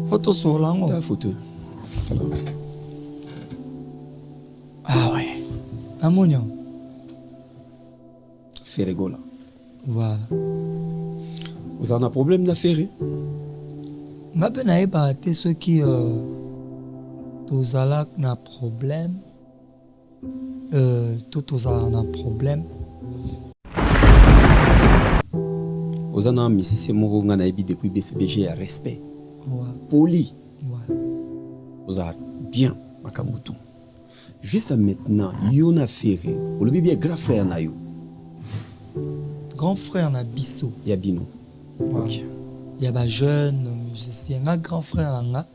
Photo sur l'angle. Ta photo. Ah ouais. Ammonium. Ferrego là. Voilà. Vous avez un problème d'affaires? Je n'ai pas été ceux qui tous un problème. Tout un problème. Vous avez un mississé depuis BCBG à respect. Ouais. Poli. Ouais. Vous avez bien Makamutu. Juste maintenant, il y a une affaire. Vous le bien grand frère na yo. Grand frère na biso. Il y a bino. Ouais. Ok. Il y a des jeunes musiciens. Un grand frère na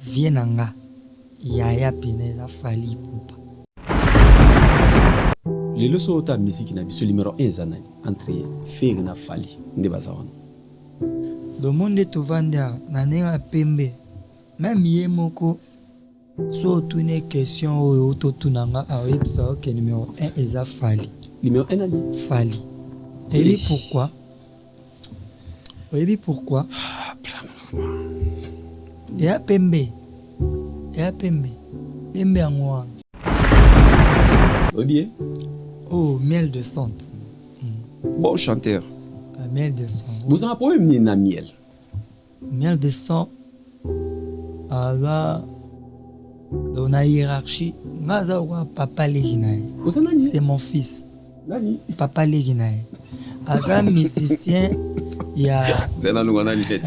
vient na Yaya Peneza Fali Poupa. Les leçons de la musique na biso numéro 1 zanani entre Fer na Fali ndebazawana. Le monde est au vendeur, na pembe. Même yemoko so tune question o totunanga a websa que numéro 1 est Fali. Numéro 1 nani Fali. Et oui, pourquoi? Oui, pourquoi? Et à pembe. Et à pembe. Pembe en moi. Oui bien. Oh, miel de sante. Bon chanteur. Miel de sang. Vous avez un problème ni na miel. Miel de sang. Là, dans la hiérarchie, papa Leginae. C'est mon fils. Nani? Papa Leginae. Aza musicien, il y a. C'est un nouveau net. C'est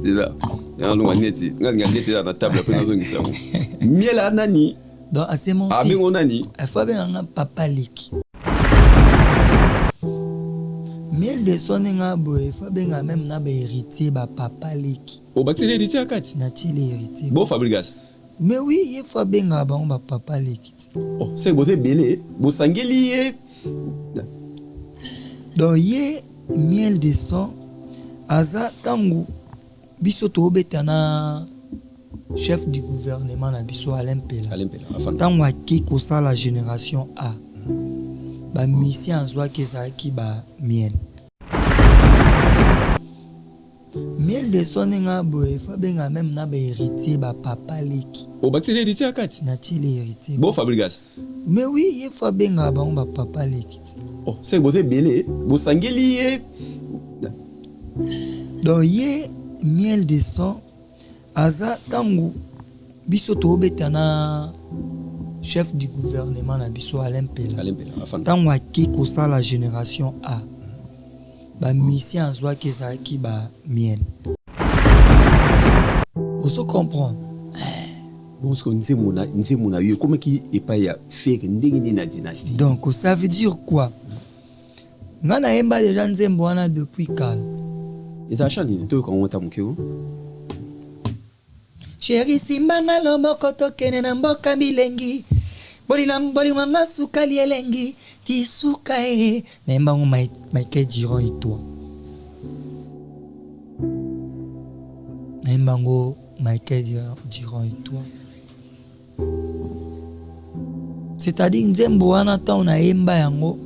là. Il y a un nouveau net. Il y a un net à la table après la zone. Miel à nani. Donc, c'est mon fils. Ah, mais on nani. Il faut bien un papa Leki. Miel de son ngabo, il faut bien même na héritier ba papa Leki. Au bac c'est l'héritier à 4. Na-t-il héritier? Bon fabrication. Mais oui, il faut bien ba papa Leki. Oh, c'est vous êtes belé. Vous sangeli. Donc, yé miel de son, aza tangu biso to betana chef du gouvernement na biso Alain Pela. Tangu aki kosa la génération A. Ba mission azwa ke za ki ba miel. Miel de son nga boy, fa benga même na ba héritier ba papa Leki. Au bac c'est l'héritier à 4. Na-t-il héritier? Bon fabrication. Mais oui, il faut benga ba papa Leki. Oh, c'est vous êtes belé. Vous sangeli. Donc, yé miel de son, aza tangu biso to betana chef du gouvernement na biso Alain Pela. Tangu aki kosa la génération A. Ba mission azwa ke za ki ba miel. Vous se comprendre? Bon, ce que nous avons comment qui est pas fait une dynastie. Donc, ça veut dire quoi? Ngana yemba déjà nzembo wana depuis kala. Les achats ni to ko wata mukeo. Chéri simbanga lomoko tokene na mboka milengi. Boli manga sukali elengi. Ti suka e. Nemba ngo Michael Giron et toi. Nemba ngo Michael Giron et toi. C'est-à-dire nzembo wana ta na yemba yango.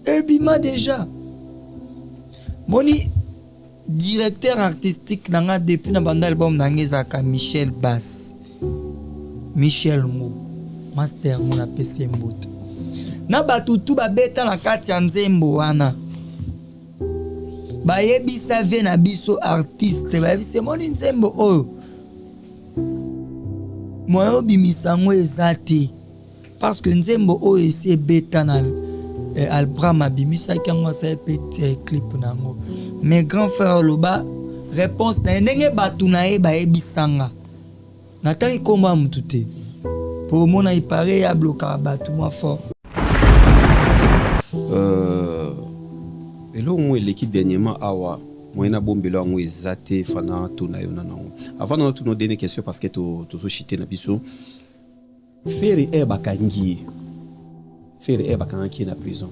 Ebima déjà. Moni directeur artistique nanga depuis na banda album nangezaka Michel Bass. Michel Mo. Master Mo na PC Mbota. Na batutu babeta na kati ya nzembo wana. Bayebisa ve na biso artiste. Bayebisa moni nzembo oyo. Moyo bimisango ezate. Parce que nzembo oyo esi beta na Albram abimisa kango sa petit clip nango. Mes grands frères loba réponse na ndenge batu na e ba ebisanga. Nataki komba mutute. Pour mona il paraît ya bloquer batu moi fort. Elo mo l'équipe dernièrement awa moyena bombelo ngo ezate fana tona yo nango. Avant de nous donner question parce que to chité na biso. Faire e bakangi. Faire e bakangi na prison.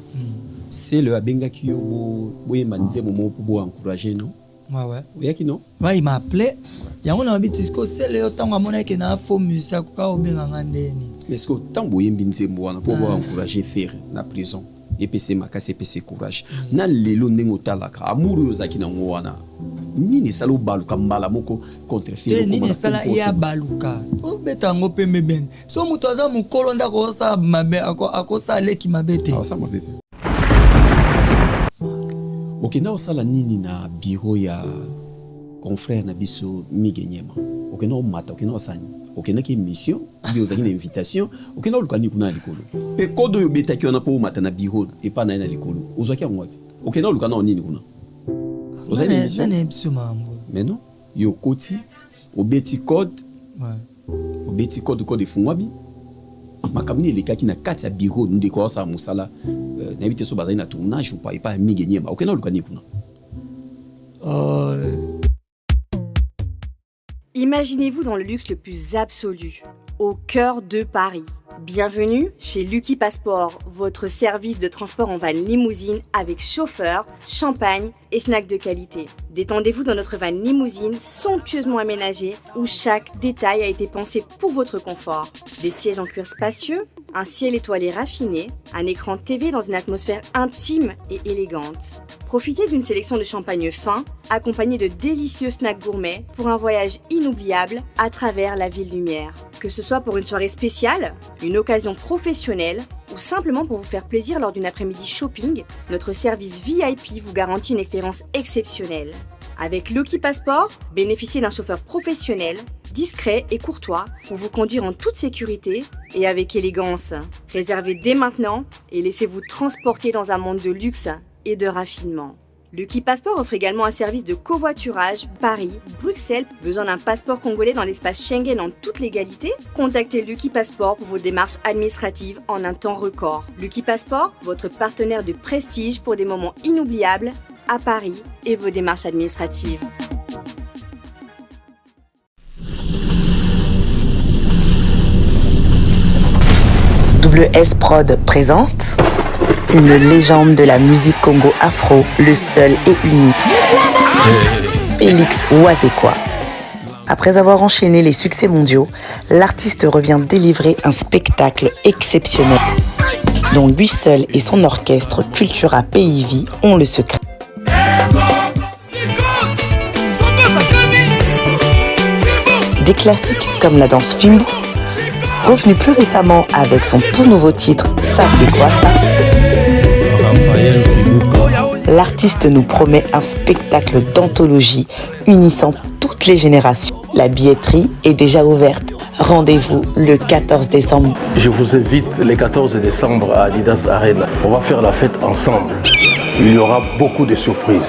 C'est le abenga qui yo boye manze momo pour encourager non. Ouais. Oui qui non. Ouais, il m'a appelé. Yango na bitisco c'est le tango mona ke na fo musicien ko ka obenga ngandeni. Mais ce que tant boye mbinzembo wana pour encourager faire na prison. EPC makasi EPC courage. Na lelo ndengo talaka amoureux ozaki na ngwana. nini sala baluka mbala moko contre Fere nini sala ya baluka o beta ngo pembe ben so muto aza mukolo ndako sa mabe ako sala ki mabete sa mabe okenda osala nini na bureau ya confrère na biso Mige Nyema okenda omata okenda osani okenda ki mission bi ozaki na invitation okenda olukani kuna likolo pe kodo yo beta ki ona po mata na bureau e pa na likolo ozaki ngwa okenda olukana nini kuna ozali mission na biso mambo mais non yo koti obeti code obeti code fungwami makamni elekaki na kati ya bureau ndeko sa musala na bité so bazali na tournage ou pas Mige Nyema okenda olukani kuna. Imaginez-vous dans le luxe le plus absolu, au cœur de Paris. Bienvenue chez Lucky Passport, votre service de transport en van limousine avec chauffeur, champagne et snacks de qualité. Détendez-vous dans notre van limousine somptueusement aménagée où chaque détail a été pensé pour votre confort. Des sièges en cuir spacieux, un ciel étoilé raffiné, un écran TV dans une atmosphère intime et élégante. Profitez d'une sélection de champagne fin, accompagné de délicieux snacks gourmets pour un voyage inoubliable à travers la ville lumière. Que ce soit pour une soirée spéciale, une occasion professionnelle ou simplement pour vous faire plaisir lors d'une après-midi shopping, notre service VIP vous garantit une expérience exceptionnelle. Avec Lucky Passport, bénéficiez d'un chauffeur professionnel, discret et courtois pour vous conduire en toute sécurité et avec élégance. Réservez dès maintenant et laissez-vous transporter dans un monde de luxe et de raffinement. Lucky Passport offre également un service de covoiturage Paris, Bruxelles. Besoin d'un passeport congolais dans l'espace Schengen en toute légalité? Contactez Lucky Passport pour vos démarches administratives en un temps record. Lucky Passport, votre partenaire de prestige pour des moments inoubliables à Paris et vos démarches administratives. WS Prod présente une légende de la musique Congo afro, le seul et unique, Félix Ouazekwa. Après avoir enchaîné les succès mondiaux, l'artiste revient délivrer un spectacle exceptionnel, dont lui seul et son orchestre Cultura PIV ont le secret. Des classiques comme la danse Fimbu, revenu plus récemment avec son tout nouveau titre « Ça c'est quoi ça ?» L'artiste nous promet un spectacle d'anthologie unissant toutes les générations. La billetterie est déjà ouverte. Rendez-vous le 14 décembre. Je vous invite le 14 décembre à Adidas Arena. On va faire la fête ensemble. Il y aura beaucoup de surprises.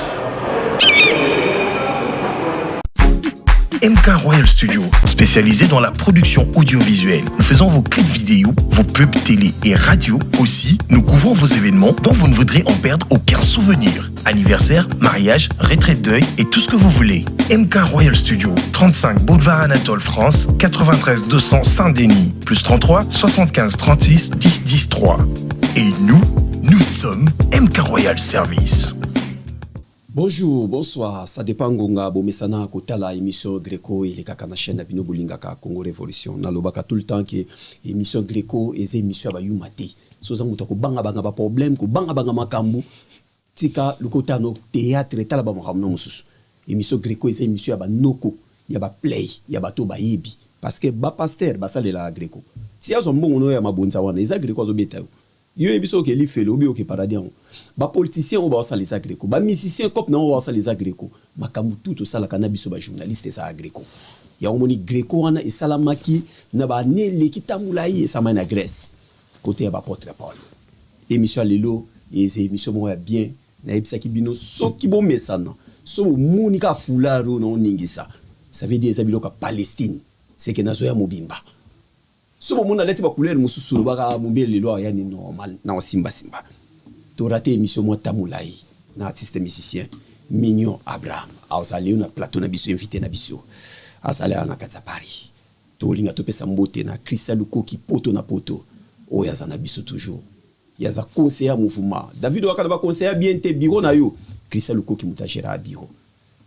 MK Royal Studio, spécialisé dans la production audiovisuelle. Nous faisons vos clips vidéo, vos pubs télé et radio. Aussi, nous couvrons vos événements dont vous ne voudrez en perdre aucun souvenir. Anniversaire, mariage, retraite deuil et tout ce que vous voulez. MK Royal Studio, 35 Boulevard Anatole France, 93 200 Saint-Denis, plus 33 75 36 10 10 3. Et nous sommes MK Royal Service. Bonjour, bonsoir, ça dépend ngonga bomesana kotala émission Greco et les kaka na chaîne bino bolingaka Congo Révolution. Na lobaka tout le temps que émission Greco et émission ba yumate. Soza muta ko banga ba problème ko banga makambu. Tika le kota no théâtre tala ba makamno mususu. Émission Greco et émission ba noko, ya ba play, ya ba to ba yebi parce que ba pasteur ba salela Greco. Si azo mbongo no ya mabonza wana, eza Greco zo beta. Yo ebiso ke li felo bi o ke paradis ba politicien o ba sa les agreko ba musicien cop na o ba sa les agreko makambu tout ça la kana biso ba journaliste sa agreko ya omoni greco wana e salamaki na ba ne le kitamulai e sama na Grèce côté ba porte Paul émission lelo et c'est émission mo ya bien na ebisa ki bino so ki bo mesana so monika fularo no ningisa ça veut dire zabilo ka Palestine c'est que nazo ya mobimba. So mona leti ba couleur mususu baka mumbele lo ya ni normal na simba to raté émission mo tamulai na artiste musicien Mignon Abraham ausali na plateau na biso invité na biso asali na katsa Paris to linga to pesa mbote na Christian Lukoki poto na poto o ya na biso toujours ya za conseiller mouvement David wakana ba conseiller bien te biro na yo Christian Lukoki mutagera biro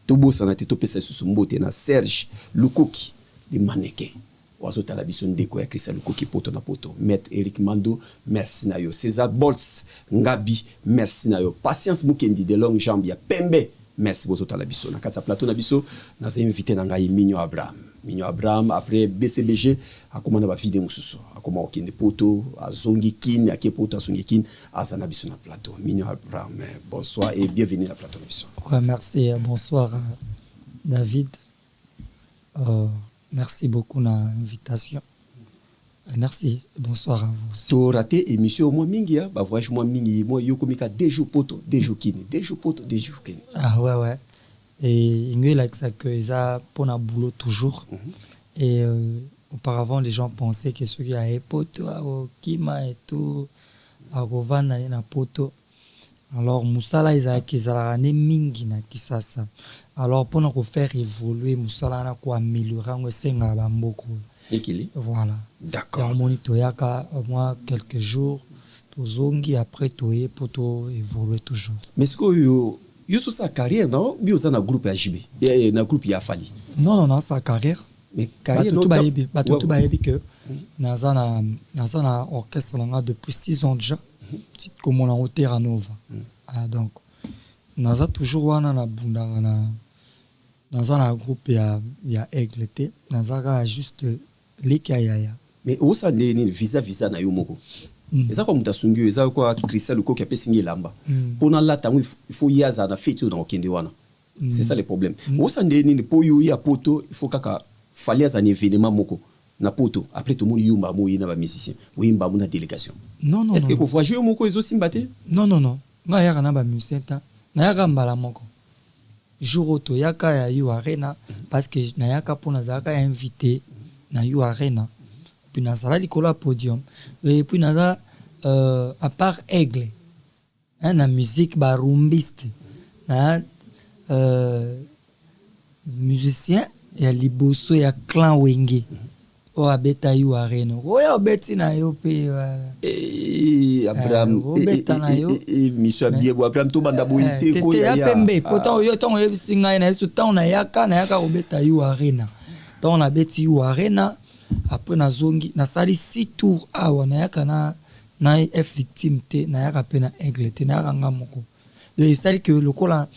to bossa na te to pesa susu mbote na Serge Lukoki de mannequin Oazota la biso ndeko ya Christian Lukoki poto na poto. Maître Eric Mando, merci na yo. César Bolts, Ngabi, merci na yo. Patience Mukendi de longue jambe ya Pembe, merci bozotala biso na kati ya plateau na biso naza invité na ngai Mignon Abraham après BCBG akoma na bavide mosusu akoma okende poto azongi kini akie poto azongi kini aza na biso na plateau. Mignon Abraham, bonsoir et bienvenue na plateau na biso. Ouais, merci, bonsoir David. Merci beaucoup na invitation. Merci, bonsoir à vous. To raté émission moi mingi ba voyage moi mingi moi yo komika 2 jours poto 2 jours kini 2 jours poto 2 jours kini. Ah ouais. Et il y a ça que ils pour un boulot toujours. Et auparavant les gens pensaient que ceux qui avaient poto au kima et tout à Rovana na poto. Alors musala ils a mingi na kisasa. Alors pour nous faire évoluer musala na ko améliorer on senga ba mboko. Voilà. D'accord. On monitoyaka au moins quelques jours. Tozongi après toye pour évoluer toujours. Mais ce que yo sur sa carrière non, bio ça na groupe ya JB. Et na groupe ya Fali. Non, sa carrière. Mais carrière non. Tout baebi que naza na orchestre là depuis 6 ans déjà. Petite comme on a au Terra Nova. Donc naza toujours wana na bunda dans un groupe ya Aigle T. Naza juste lekaya. Mais où ça né visa na yo moko. Eza kwa mutasungi eza kwa Christelle ko kiape singi lamba. Pona la tangu il faut yaza na fête na okende wana. C'est ça le problème. Où ça né ni po yo ya poto il faut kaka fallait un événement moko na poto après tout le monde yumba mo yina ba musicien. Yimba mo na délégation. Non. Est-ce que ko voyager moko ezo simbate? Non. Nga yaka na ba musicien ta. Na yaka mbala moko. Jour to yaka ya yu arena parce que na yaka pona zaka invité na yu arena. Puis na sala likolo podium et puis na à part Aigle na musique ba rumbiste na musicien ya liboso ya clan wenge o abeta yu arena o ya beti na yo pe Abraham beta na yo monsieur Biebo Abraham to banda boité ko ya pembe pourtant yo ton yo singa na so ton na yaka obeta yu arena ton na beti yu arena. Après na zongi na sali 6 tours awa na yaka na F victime te na yaka pe na Aigle te na ranga moko de sali que le kola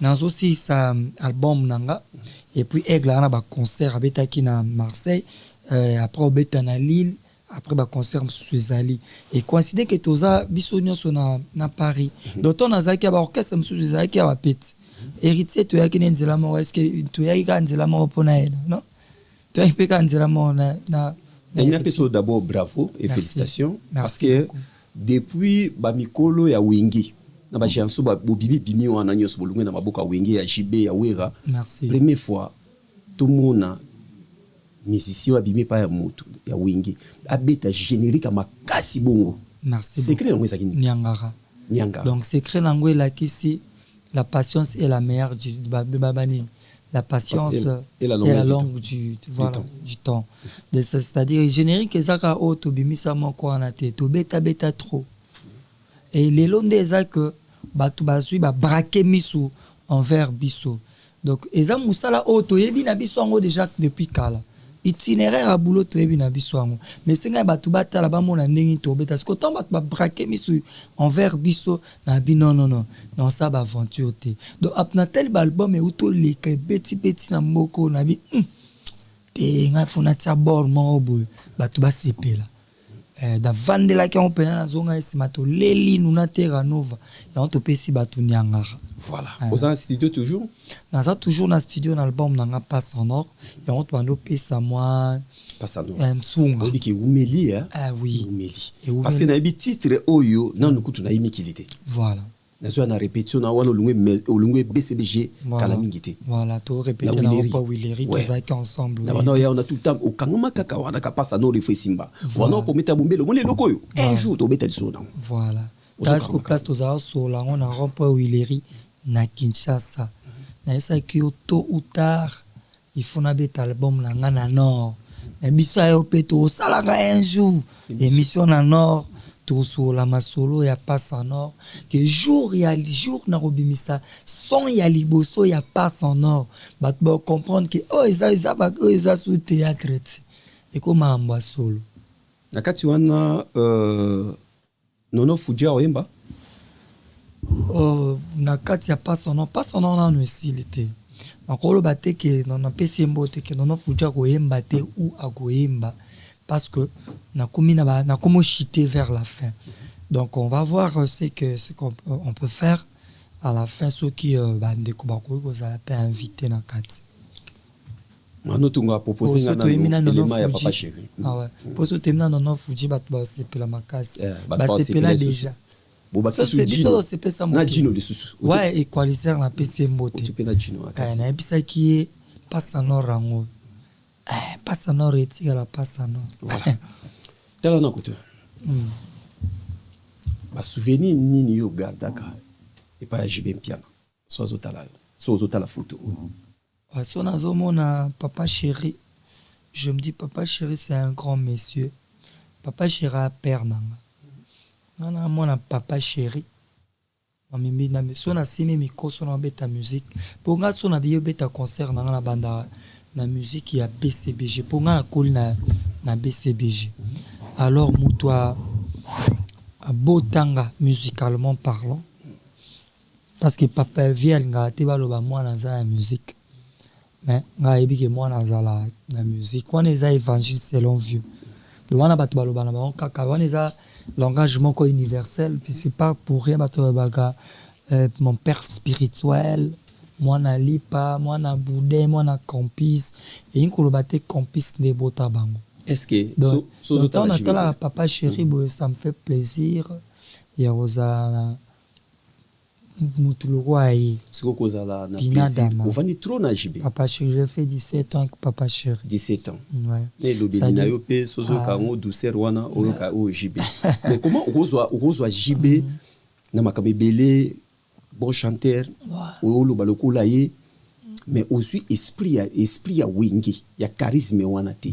na zo si sa album nanga et puis Aigle na ba concert abetaki na Marseille après obeta na Lille après ba concert sous ezali et coïncide que toza biso nyonso na Paris donc on a zaki ba orchestre sous ezali ki ba peti héritier to yaki nzela mo est-ce que to yaki ka nzela mo pona ena non. Tu as fait d'abord bravo et félicitations. Merci parce que beaucoup. Depuis Bamikolo ya Wingi, na ba chanson ba bobimi bimi wana nyos bolunga na maboka Wingi ya JB ya Wera. Merci. Première fois tout monde musicien wa bimi pa ya moto ya Wingi abeta générique à makasi bongo. Merci. Secret ngwe sakini. Nyangara. Donc secret ngwe la kisi la patience est la meilleure du babani. La patience et la longue du temps. C'est-à-dire, générique, ezaka o to bimisa moko na te to beta trop. Et les longs des que batu basui ba braquer misu envers biso. Donc, eza musala o to yebi na biso ngo déjà depuis kala. Itinéraire à boulot to yebi na biso ngo. Mais senga batu bata la ba mona ndenge to beta. Parce que tant batu ba braquer misu envers biso na bi non. Dans ça ba aventure te. Donc apna tel album et auto les petit na moko na bi te nga fona tia bord mo boy batu ba sepe là. Da vande la ki on pena na zonga esima to leli nuna Terra Nova ya on to pesi batu nyangara. Voilà. Aux en studio toujours. Na ça toujours na studio na album na passe en or et on bando pesa moi passe en or. Msunga. On dit que Oumeli hein. Ah oui. Oumeli. Parce que na bi titre oyo na nukutu na imikilité. Voilà. Nazo na répétition na wana olungwe BCBG kala mingité. Voilà, to répéter na pas Willery tous avec ensemble. Na bana ya on a tout le temps au kangoma kaka wana ka passe no le foi simba. Wana pour mettre bombelo mon lokoyo. Un jour to beta so na. Voilà. Parce que place to za so la on a rond-point Willery na Kinshasa. Na esa ki tôt ou tard il faut na beta album na ngana nord. Na biso yo peto salaka un jour émission na nord. Sur la masolo ya passe en or que jour na robimisa son ya liboso ya passe en or bat ba comprendre que ça sous théâtre et comme amba solo nakati wana nono fudia oyemba na kati ya pas son nom nanu esili te nakoloba te ke napesi yembo te ke nono futi akoyemba te ou akoyemba parce que nakomo chiter vers la fin. Donc on va voir ce qu'on peut faire à la fin, ceux qui bandeko bakoki kozala pe invité na kati. Mano tunga proposer na élément ya papa chéri. Ah ouais. Poso temina nono fuji bato ba sepela makasi. Ba sepela déjà. Bo ba c'est biso c'est pesa mo. Na jino de susu. Ouais, équaliser na PC mbote. Tu peux na jino akati. Na ebisa ki passa no rango. Passa no retika la passa no. Voilà. Tala na koto. Ba souvenir nini yo gardaka. Et pas JB piano. Sozo tala photo. Si on a mon papa chéri, je me dis papa chéri c'est un grand monsieur. Papa chéri a père nanga. Nana mon papa chéri. Mami na so na simi miko so na beta musique. Pour nga so na biyo beta concert nanga na banda na musique ya BCBG. Pour nga na koli na BCBG. Alors mutua a botanga musicalement parlant. Parce que papa vient nga te baloba moi na za la musique. Mais nga ebi ke moi na za la musique. Wana eza évangile selon Dieu. Wana bato baloba na bango kaka wana eza l'engagement ko universel, puis c'est pas pour rien bato baga mon père spirituel, moi na lipa, moi na boudin, moi na campus et inkoloba te campus ne bota bango. Est-ce que so la papa chéri ça me fait plaisir. Ya rosa Moutoulouaï. C'est quoi cause là na plaisir. On va ni trop na JB. Papa chéri, j'ai fait 17 ans avec papa chéri. 17 ans. Ouais. Mais le bébé na yo pe sozo kango douceur wana oyoka o JB. Mais comment okozwa JB na makabe belé bon chanteur o lo baloko la ye mais aussi esprit ya wingi ya charisme wana te.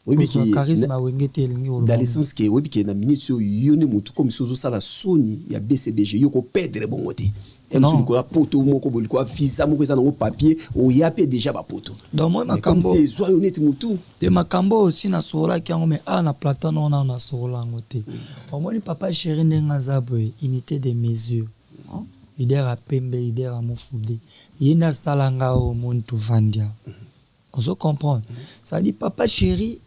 Oui, mais charisme dans le sens que oui, mais na minute yo ne mutu comme sozo sala Sony ya BCBG yo ko perdre bon côté. Et nous ko poto moko boliko visa moko za na papier o ya pe déjà ba poto. Donc moi makambo c'est soit honnête mutu. De makambo aussi na sola ki ngo mais na platano na sola ngote. Au moins papa chéri ndenga zabwe unité de mesure. Leader a pembe leader a mofude. Yena salanga o muntu vandia. On se comprend. Ça dit papa chéri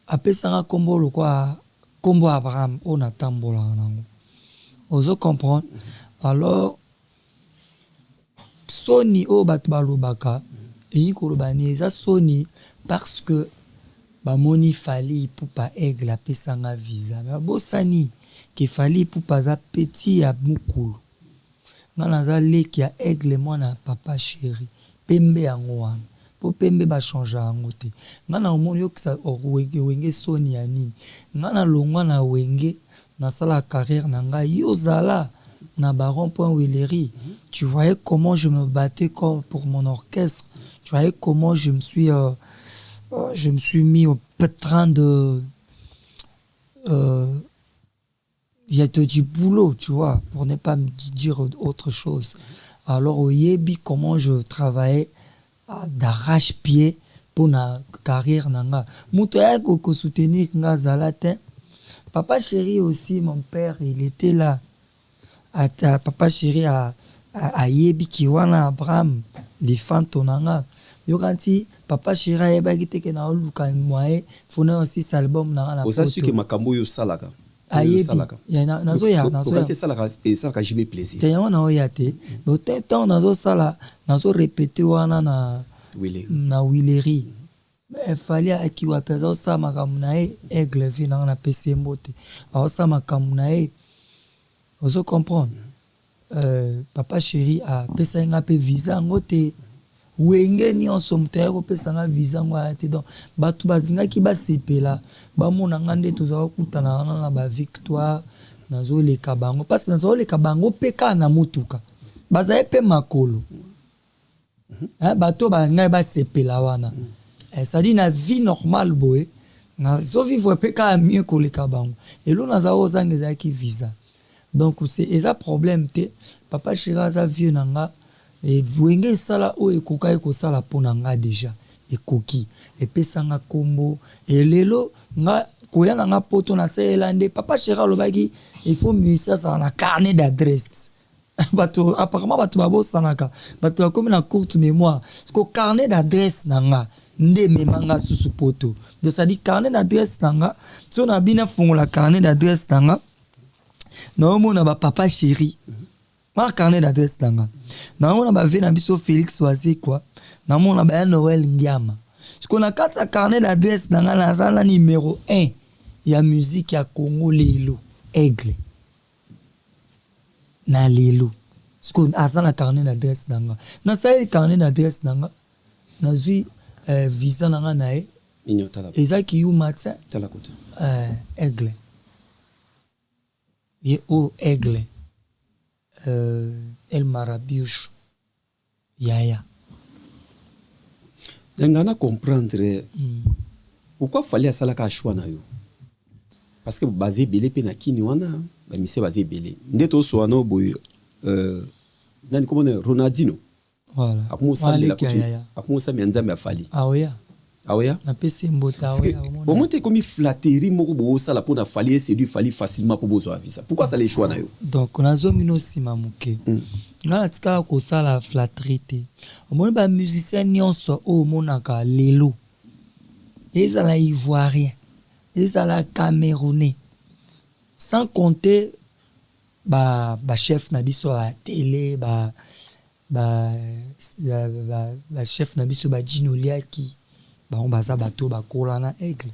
apesanga kombo lokwa kombo Abraham on tambola nango. On se comprend. Alors Sony o batbalobaka et kolobani za Sony parce que ba moni fali pour pas aigle apesanga visa. Mais bosani que fali pour pas za petit ya mukulu. Ngana za leki ya aigle mwana papa chéri pembe yango wana. Po pembe ba changer yango te. Ngana omoni yo kisa wenge Sony ya nini. Ngana longwa na wenge na sala carrière na nga yozala na baron point Willery. Tu voyais comment je me battais pour mon orchestre. Tu voyais comment je me suis mis au pétrin de il y a du boulot, tu vois, pour ne pas me dire autre chose. Alors au Yebi comment je travaillais d'arrache-pied pour na carrière nanga. Muto ya ko soutenir nga zalate. Papa chéri aussi mon père, il était là. Papa chéri a yebi ki wana Abraham défend tonanga. Yo kanti papa chéri a yeba kiteke na oluka moye fona aussi cet album nanga na. Osa su ke makambo yo salaka. Ya nazo ya quand salaka et salaka jibe plaisir. Te yana oyate. Mais temps nazo sala nazo répéter wana na Willery. Il fallait qu'il y ait ça makamnae aigle vi na PC mbote. Alors ça makamnae vous comprenez. Papa chéri a pesa nga pe visa ngote wenge ni en somtaire ko pesa nga visa ngwate donc batu bazinga ki ba sepela ba mona ngande toza kutana na ba victoire nazo le kabango parce que nazo le kabango peka na mutuka baza pe makolo. Bato ba ngai ba sepela wana. Ça dit na vie normale boy na zo vivre pe ka mieux ko le kabango et lo na za ozanga ki visa. Donc c'est un problème te papa chéri za vieux nanga et wenge sala o ekoka ko sala ponanga déjà ekoki et pesanga kombo et lelo nga koya nanga poto na selande papa Chéri alobaki il faut musicien ça na carnet d'adresse bato apparemment bato babo sanaka bato comme na courte mémoire parce que carnet d'adresse nanga nde memanga susu poto de ça dit carnet d'adresse nanga so na bina fongola carnet d'adresse nanga na omona ba papa Chéri ma carnet d'adresse nanga na omona ba ve na biso Félix Oazé quoi na mona ba Noël Ndiama parce qu'on a quatre carnet d'adresse nanga na zala numéro 1 ya musique ya Congo lelo aigle na lelo parce qu'on a zala carnet d'adresse nanga na ça carnet d'adresse nanga na zui visa nanga na e ezaki yu matin aigle ye o aigle El Marabiouche yaya ngana comprendre pourquoi fallait ça la ka choix na yo parce que basé belé pe na kini wana ba mise basé belé ndeto so wana boy nani comment Ronaldinho voilà akumo sa nzambe afali aoya na pese mbota aoya au moins te comme flatterie moko bo ça la pour na fali c'est lui fali facilement pour bozo visa pourquoi ça les choix na yo donc on a zongi no sima muke ngana tikala ko sala flatterie te au moins ba musicien nyonso o monaka lelo ezala ivoirien ezala camerounais sans compter ba chef na biso à télé ba chef na biso ba Jinoliaki ba on baza bato ba kolana aigle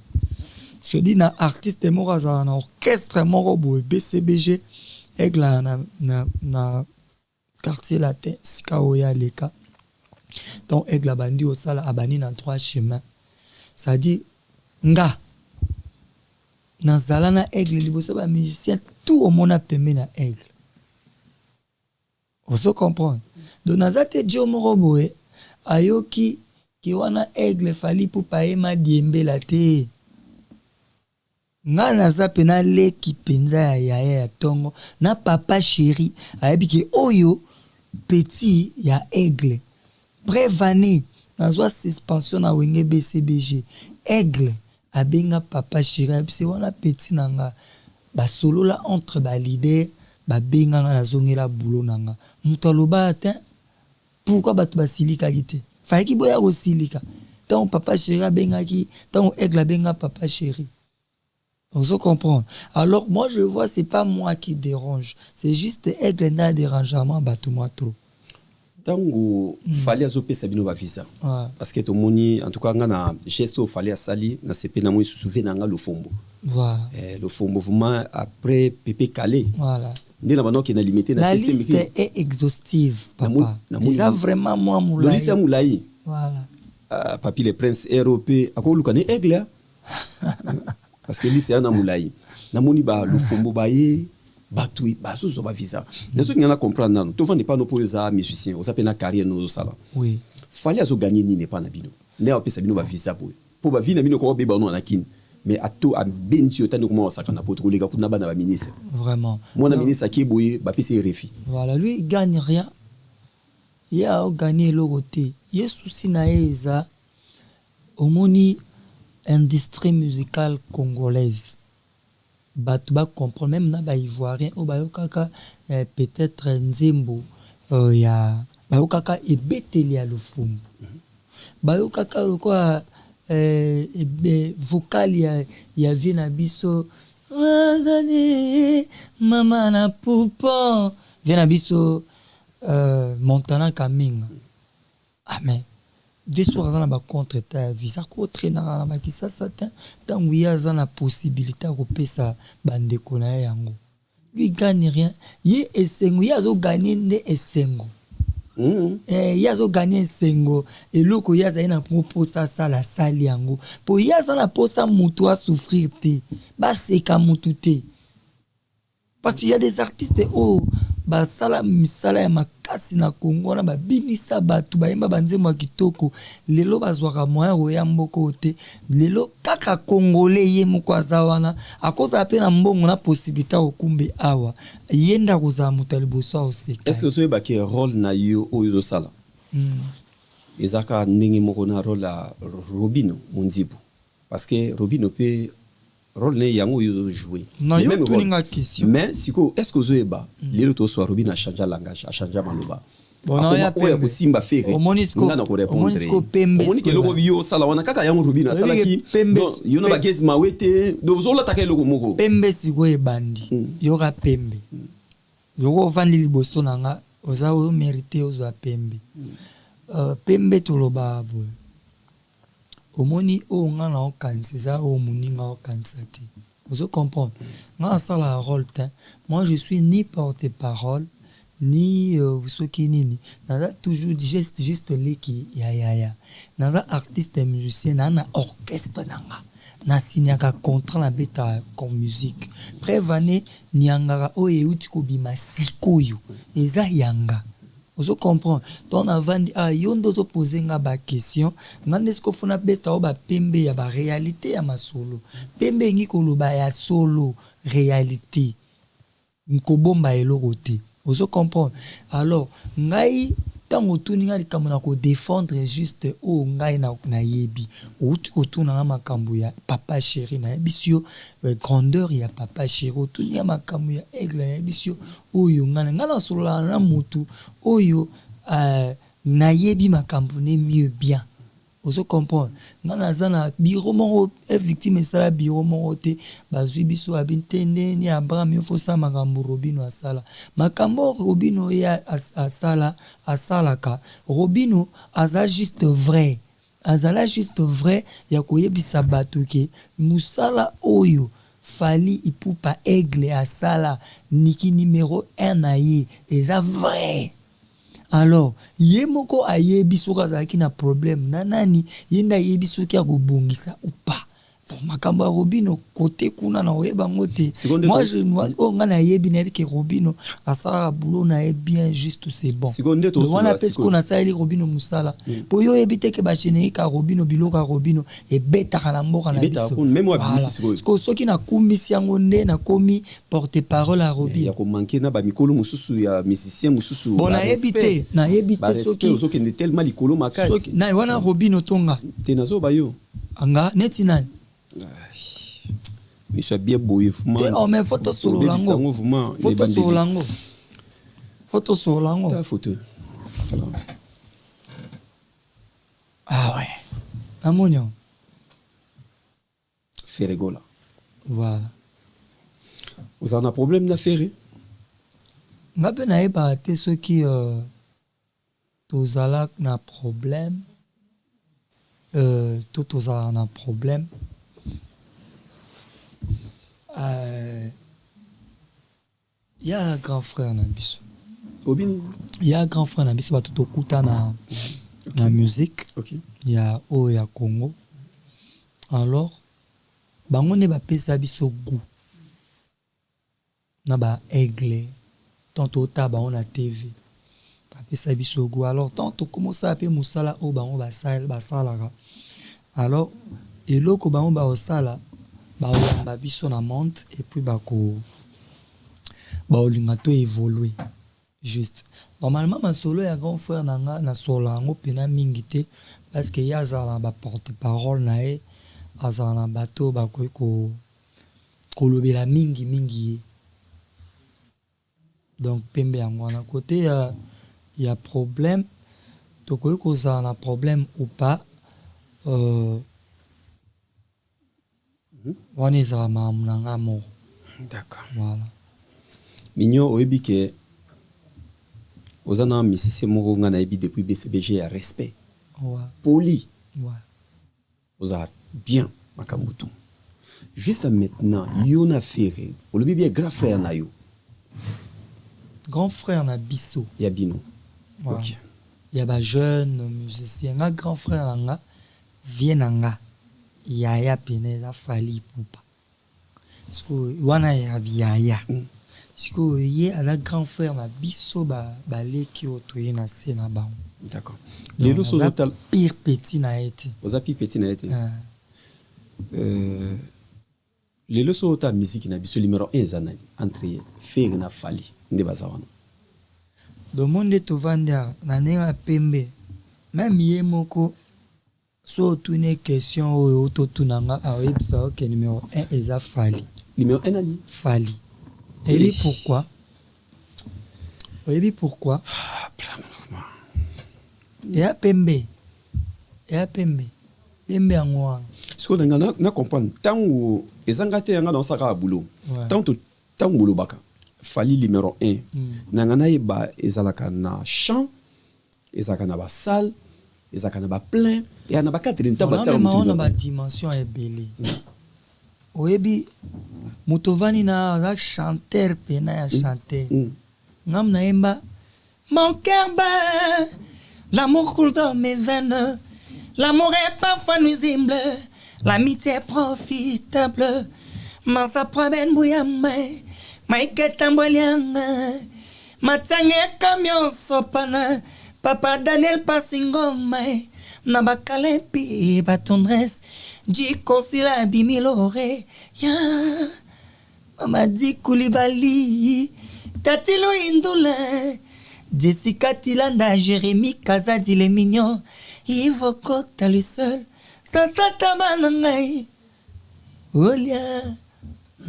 je dis na artiste moko za na orchestre moko bo BCBG aigle na quartier latin Sikaoya leka donc aigle bandi au sala abani na 3 chemins ça dit nga na zala na aigle liboso ba musicien tout au monde a pemé na aigle on se comprend donc nazate dio moko boye ayoki ki wana aigle fali pour paema diembe la te nga naza pena leki penza ya tongo na papa Chéri ayebi ki oyo petit ya aigle bref année nazwa suspension na wenge BCBG aigle abenga papa Chéri c'est wana petit nanga ba solo la entre ba leader ba benga nga nazongela boulot nanga mutaloba atin pourquoi batu basilika kite fallait ki boya osilika tant papa Chéri bengaki tant aigle benga papa Chéri on se comprend alors moi je vois c'est pas moi qui dérange c'est juste aigle na dérangement batu moi trop tango fallait azopesa bino ba visa parce que to moni en tout cas nga na gesto fallait asali na sepe na moi souvenir nga le fombo voilà le fombo vraiment après Pépé Calé voilà ndina bano qui na limité na la liste est exhaustive papa ça vraiment moi moulai le liste moulai voilà papi le prince européen ako lukane aigle parce que liste ana moulai na moni ba le fombo baye batui baso zo ba visa nezo ngana comprendre nano to vende pas no poeza musicien o sapena carrière no sala oui fallait azo gagner ni ne pas na bino ne a pesa bino ba visa pour ba vina bino ko be ba no na kin mais à tout à benzi otani comment ça kana poto les gars kuna bana ba ministre vraiment moi na ministre qui boye ba pesa refi voilà lui il gagne rien il a gagné le côté il souci na eza omoni industrie musicale congolaise batu ba comprendre même na ba ivoirien o ba yokaka peut-être nzembo ya ba yokaka ebeteli ya lufumbu ba yokaka lokwa vocal ya vina biso mama na poupon vina biso Montana Kaminga mais des soirs dans la contre ta visa ko traîner na ba kisa satin tant oui a na possibilité ko pesa bande kona yango lui gagne rien ye esengo ya zo gagner ne esengo ya zo gagner esengo eloko ya za na proposa ça la sali yango po ya za na posa mutu a souffrir te ba seka mutu te parce qu'il y a des artistes basala misala ya makasi na Congo na babinisa batu bayemba banzembo ya kitoko lelo bazwaka moyen oya mboko te lelo kaka congolais ye moko aza wana akoza pe na mbongo na possibilité okumbe awa yenda koza mutu liboso oseka est-ce que so ba ke rôle na yo oyo sala ezaka ndenge moko na rôle à Robino Mondibu parce que Robino peut rôle ne yango yo jouer non yo tuninga question mais siko est-ce que ozoyeba lelo to so Robin a changé langage a changé maloba bon non ya pembe ko simba fere ngana ko répondre omonisko pembe omoni ke loko bio sala wana kaka yango Robin a sala ki yo na bagezi mawete do zola taka loko moko pembe siko ebandi yoka pembe yoko vandi liboso nanga oza o mérité ozwa pembe pembe toloba boy omoni o nga na okanisa za o muninga okanisa te vous comprenez nga ça la rôle te moi je suis ni porte-parole ni ce qui nini naza toujours juste leki ya naza artiste et musicien na orchestre nanga na signaka contrat na beta comme musique prévane niangara o euti ko bima sikoyo eza yanga. Vous comprenez? Donc avant yondo zo poser nga ba question, ngande sko fona beta o ba pembe ya ba réalité ya masolo. Pembe ngi ko lo ba ya solo réalité. Nko bomba eloko te. Vous comprenez? Alors ngai tango tuninga likamona ko défendre juste o ngai na yebi. Outi ko tuna makambo ya papa chéri na yebisio grandeur ya papa chéri o tunia makambo ya aigle na yebisio oyo ngana solo na mutu oyo na yebi makambo ne mieux bien. Vous comprenez? Ngana zana biro mo victime sala biro mo te bazwi biso abintende ni Abraham yofo sa makambo Robino asala makambo Robino ya asala ka Robino aza juste vrai azala juste vrai ya koyebisa bato ke musala oyo fali ipupa aigle asala niki numéro 1 na ye eza vrai. Alors, yemoko ayebi soka zaki na problème nanani yenda yebi soki akobongisa ou pas. Donc makamba Robino côté kuna na oyeba ngote. Moi je ngana yebi na ke Robino asala boulot na bien juste c'est bon. Donc on appelle ce qu'on a ça Robino musala. Po yo ebite ke ba cheneki ka Robino biloka Robino e beta kana mboka na biso. Même moi bisi parce que soki na kumbisi yango nde na komi porte-parole à Robino. Ya ko manquer na ba mikolo mususu ya musicien mususu. Bon na ebite soki ne tellement likolo makasi. Na wana Robino tonga. Tenazo bayo. Anga neti nani? Mais c'est bien beau oh mais photo sur lango. Photo sur lango. Photo sur lango. Ta photo. Ah ouais. Amonio. Ferregola. Voilà. Vous avez un problème d'affaire? Ngabe na eba te ceux qui tozala na problème tout tozala na problème il y a un grand frère na biso. Obini. Il y a un grand frère na biso bato tokuta na musique. OK. Il y a Oya Congo. Alors bango ne ba pesa biso goût. Na ba aigle. Tantôt taba on a TV. Ba pesa biso goût. Alors tantôt commence à pe musala o bango ba sala. Alors eloko bango ba osala ba biso na monte et puis bako ba olinga to évoluer juste normalement ma solo ya grand frère nanga na solo ngo pena mingi te parce que ya za ba porte-parole na e azana bato ba ko lobela mingi donc pembe yango na côté il y a problème to ko za na problème ou pas on est à mamnanga mo. D'accord. Voilà. Mignon oebike ozana misisi moko nga na ebi depuis BCBG à respect. Ouais. Poli. Ouais. Oza bien makambutu. Juste maintenant, yo na ferré. O le bien grand frère na yo. Grand frère na biso. Ya bino. Ouais. OK. Il y a ba jeune musicien, nga grand frère nanga vient nanga. Yaya peneza fali pupa. Siko wana ya yaya. Siko ye ala grand frère na biso ba leki otoye na sena ba. D'accord. Les lots sont total pire petit na été. Oza pire petit na été. Les lots sont total musique na biso numéro 1 zanani entre fer na fali nde bazawana. Do monde to vanda na nenga pembe. Même ye moko So tune question oyo totunanga aoyebisa que numéro 1 eza Fally. Numéro 1 nani? Fally. Et oui, pourquoi? Ya pembe. Pembe yango. So na comprendre tango ezanga te yanga dans saka boulot. Tango boulot baka. Fally numéro 1. Nanga na yeba ezalaka na chant, ezalaka na ba salle, ezalaka na ba plein, et na ba Catherine ta ba tala mutu. Na ba dimension ebele. Oyebi mutovani na za chanteur pena ya chanteur. Ngam na yemba mon cœur bat, l'amour coule dans mes veines, l'amour est parfois nuisible, l'amitié est profitable. Dans sa promène bouillame, maïketa mboliame, matange camion sopana, papa Daniel Passingoma, nabakalepi ba tendresse, jiko sila bimilore, ya, Mamadi Koulibaly, Tatilo Indula, Jessica Tilanda, Jérémy Kazadi les mignons, Ivo Kota le seul, Sasata Manangai, Olia,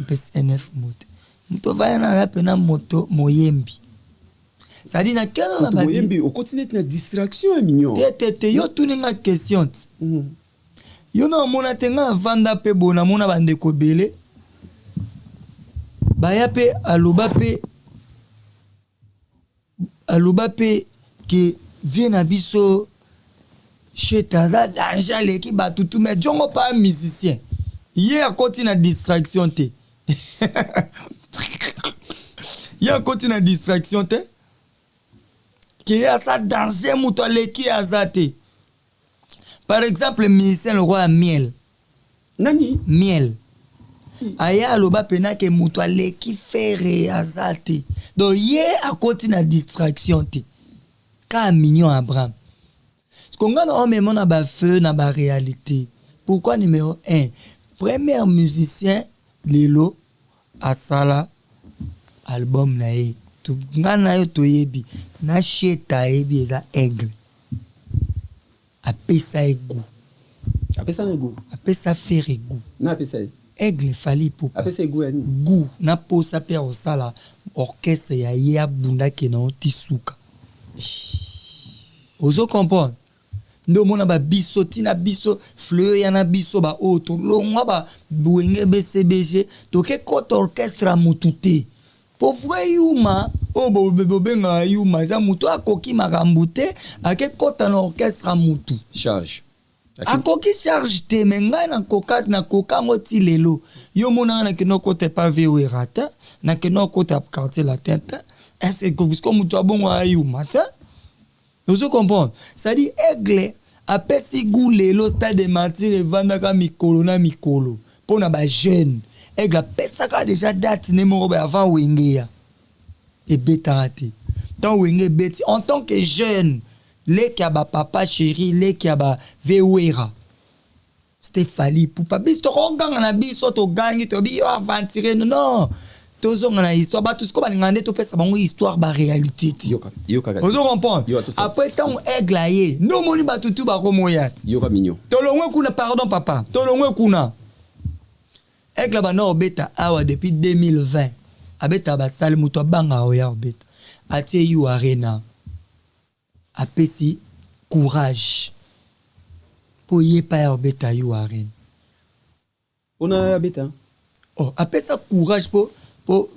PSNF moto. Moto va na rapena moto moyembi. Ça dit na quel on a moyembi au continent na distraction mignon. Tete yo tuninga question. Yo na mona tenga vanda pe bona mona bande ko belé. Baya pe aloba pe que vient na biso chez Taza danger l'équipe batutu mais jongo pas musicien. Hier continue na distraction te. Hier continue na distraction te. Qui a ça danger muto leki azate. Par exemple le musicien le roi Miel. Nani? Miel. Aya aloba pena ke muto leki fere azate. Donc hier a continue na distraction te. Ka mignon Abraham. Ce qu'on a en même na ba feu na ba réalité. Pourquoi numéro 1? Premier musicien Lelo asala album na ye. Tu ngana yo toyebi na cheta yebi eza aigle. Apesa ego. Apesa ego. Apesa faire ego. Na apesa aigle Fally Ipupa. Apesa ego yani. Gu na posa pe osala orchestre ya ye abunda ke na otisuka. Ozo comprendre? Ndo mona ba biso tina biso fleur yana biso ba auto longwa ba buenge BCBG to ke kote orchestre mutute pauvre yuma o bo benga yuma za mutu akoki makambute ake kota na orchestre mutu charge akoki charge te menga na koka ngoti lelo yo mona na kino kote pa vewe rata na kino kote ap quartier latin est-ce que vous comme mutu abongo ayuma ta. Vous comprenez? Ça dit aigle apesi goût lelo stade de martyr et vandaka mikolo na mikolo pour na ba jeune aigle apesaka déjà date numéro avant wengea et betarate tant wenge beti en tant que jeune les qui a ba papa chéri les qui a ba vewera c'était Fally Ipupa bisto ronganga na biso to gangi to bi aventurer non tozonga na histoire ba tout ce ko ba ngande to pesa bango histoire ba réalité yoka vous comprenez après tant aigle aye no moni ba tutu ba komoyat yoka mignon tolongwe kuna pardon papa tolongwe kuna aigle ba no beta awa depuis 2020 abeta ba sale muto banga oya beta atie yu arena apesi courage pour y pas beta yu arena on a beta oh apesa courage pour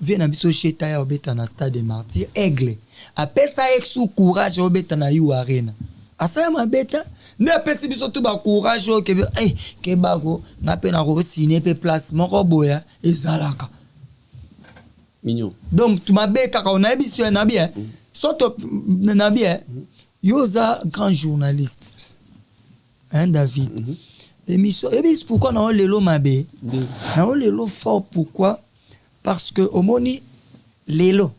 venir biso cheta ya obeta na stade de martyr aigle apesa exu courage obeta na yu arena asa ma beta ne apesi biso tout ba courage o ke bako na pe na ko signer pe place moko boya ezalaka mignon donc tu m'abeka ka on a biso na bien soto na bien yoza grand journaliste hein David émission et bis pourquoi na lelo mabe na lelo fort pourquoi parce que au moni lelo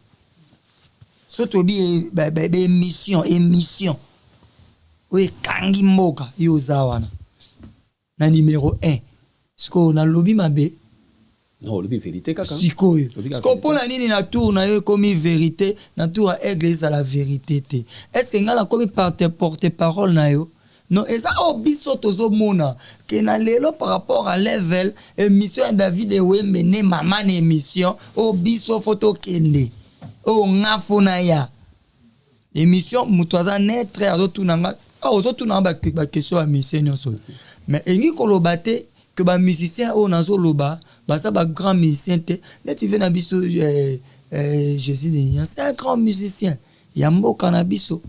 surtout bi émission oui kangi moka yozawana na numéro 1 ce qu'on a lobby mabe non lobby vérité kaka sikoyo ce qu'on pona nini na tour na yo comme vérité na tour à église à la vérité est-ce que ngala comme porte parole na yo non et ça biso tozo mona que na lelo par rapport à level émission David Ewembe ne maman émission biso photo kende ngafona ya émission mutoza netre azotunanga ozotunanga ba question à mission nyonso mais engi kolobate que ba musicien nazo loba ça ba grand musicien te là tu viens na biso Jésus de Nian c'est un grand musicien yambo kanabiso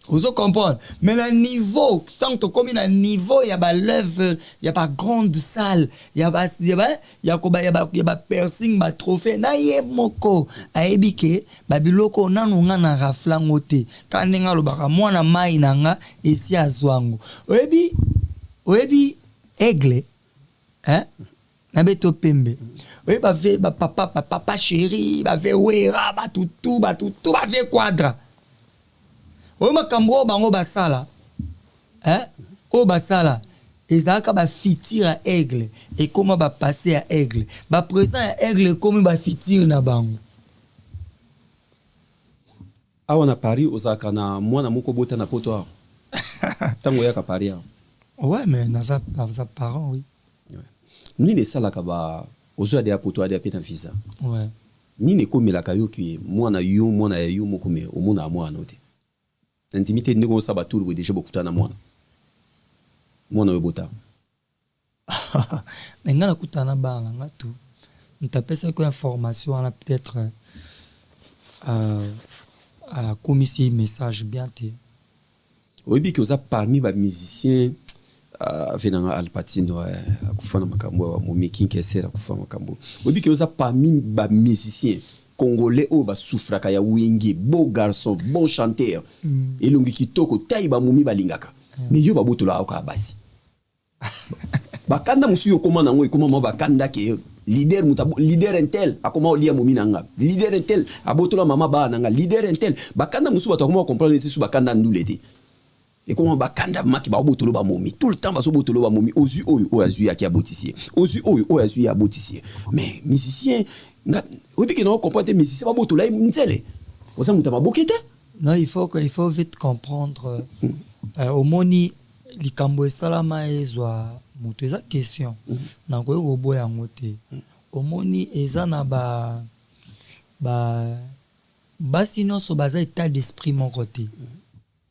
vous comprenez mais le niveau tant que comme un niveau il y a ba level il y a pas grande salle il y a piercing ba trophée na yemoko aebike ba biloko nanu nga na raflango te kanenga lobaka mwana mai nanga esi azwango oyebi aigle hein na beto pembe oyebi ba papa chéri ba ve wera ba tutu ba ve quadra o makambo bango basala hein o basala ezaka ba fitir à aigle et comment ba passer à aigle ba présent à aigle comme ba fitir na bango awa na Paris ozaka na mwana moko bota na poto tango ya ka Paris ouais mais naza parents oui ni les salaka ba ozo ade poto ade apena visa ouais ni ne komelaka yo ki mwana yo moko me omona mwana ote intimité ndeko sa batulu déjà bokutana mwana webota ngana kutana bana ngatu ntapesa ko information ana peut-être commissi message bien te oyebi que oza parmi ba musiciens venanga Alpatino akufana makambo wa Momi Kesera akufana makambo oyebi que oza parmi ba musiciens congolais o ba souffraka ya wingi beau garçon bon chanteur elongi kitoko tayi ba mumi balingaka mais yo ba botola ka basi bakanda musu yo koma nango ekoma bakanda ke leader intel akoma olia mumi nanga leader intel abotola mama ba nanga leader intel bakanda musu bato akoma comprendre si su bakanda ndulete et comment bakanda maki ba botolo ba mumi tout le temps ba so botolo ba mumi ozu oyo azu ya ki abotisier ozu oyo azu ya abotisier mais musicien oui que non comprendre mais c'est pas beau tout là nzele oza mutama bokete non il faut vite comprendre au moni likambo salama ezwa mutu eza question na ko robo ya ngote au moni eza na sinon so baza état d'esprit mon côté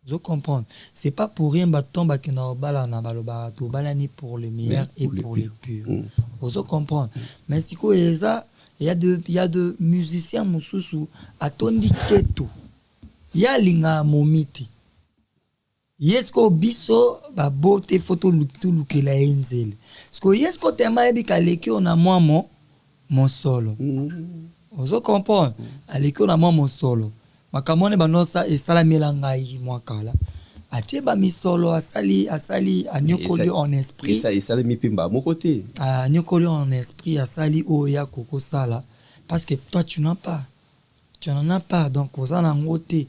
je comprends c'est pas pour rien batomba que na bala na baloba to balani pour les meilleurs et pour les purs vous comprendre mais si ko eza il y a de musiciens mususu atondi keto ya linga momiti yesko biso ba bote photo lukela enzele sko yesko tema ebika leki ona moi mon solo vous comprendre aleki ona moi mon solo makamone banosa esala melangai mwakala atie ba misolo asali anyokoli en esprit ça esala mipimba mon côté anyokoli en esprit asali oya koko sala parce que toi tu n'en as pas donc ozana ngote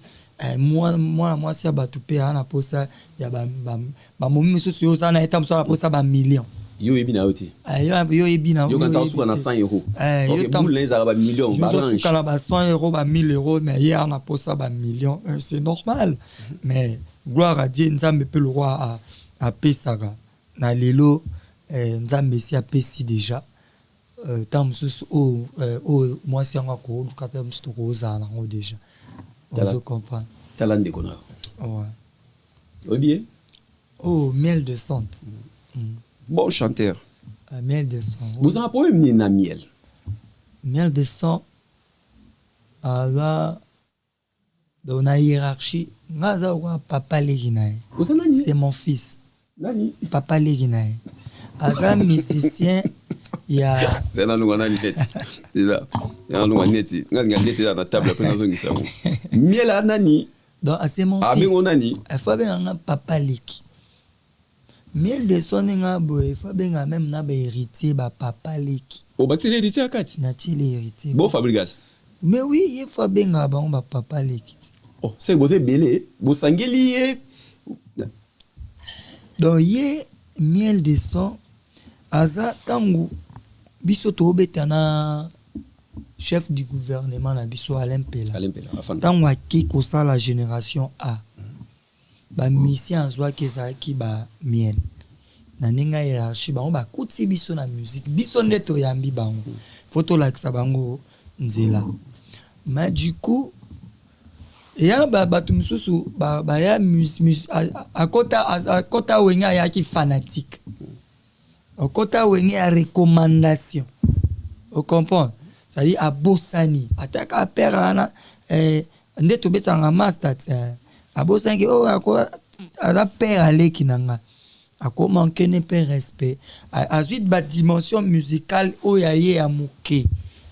moi si abatupe ana posa ya ba momi mususu yo sana eta msala posa ba million yo ebina oti yo ebina yo kanta suka na 100 euros OK boule les ba million ba range kala ba 100 euros ba 1000 euros mais hier ana posa ba million c'est normal mais gloire à Dieu nzambe pe le roi a pesaka na lelo nzambe si a pesi déjà tant mususu moi si anga ko lukata mususu ko za na ngo déjà vous comprenez talande kona ouais oui bien miel de sante bon chanteur miel de sang vous en pouvez mener na miel de sang ala dans la hiérarchie ngaza wa papa leginae c'est mon fils nani papa leginae aza musicien ya c'est na lunga nani net c'est là ya lunga net nganga net na table après nazo ngisango miel nani donc c'est mon fils abengo nani afa benga papa leki miel de son nga boy fa benga même na ba héritier ba papa leki o ba tele héritier akati na tele héritier bon fabrigas mais oui il faut benga ba papa leki oh c'est bosé belé bo sangeli donc ye miel de son aza tangu biso to betana chef du gouvernement na biso Alain Pela afan tangu aki ko la génération A bamusicien azwaki ezalaki bamiel na ndenge ya hiérarchie bango bakuti biso na musique biso nde toyambi bango fo tolakisa bango nzela mais du coup eya bato mosusu baya akota wenge ayaki fanatique akota wenge ya recommandation o comprendre c'est-à-dire abosani ataka apere wana nde tobetanga master abosani aza pere aleki na nga akomanke ne pe respect azwi badimension musicale oyo aye ya moke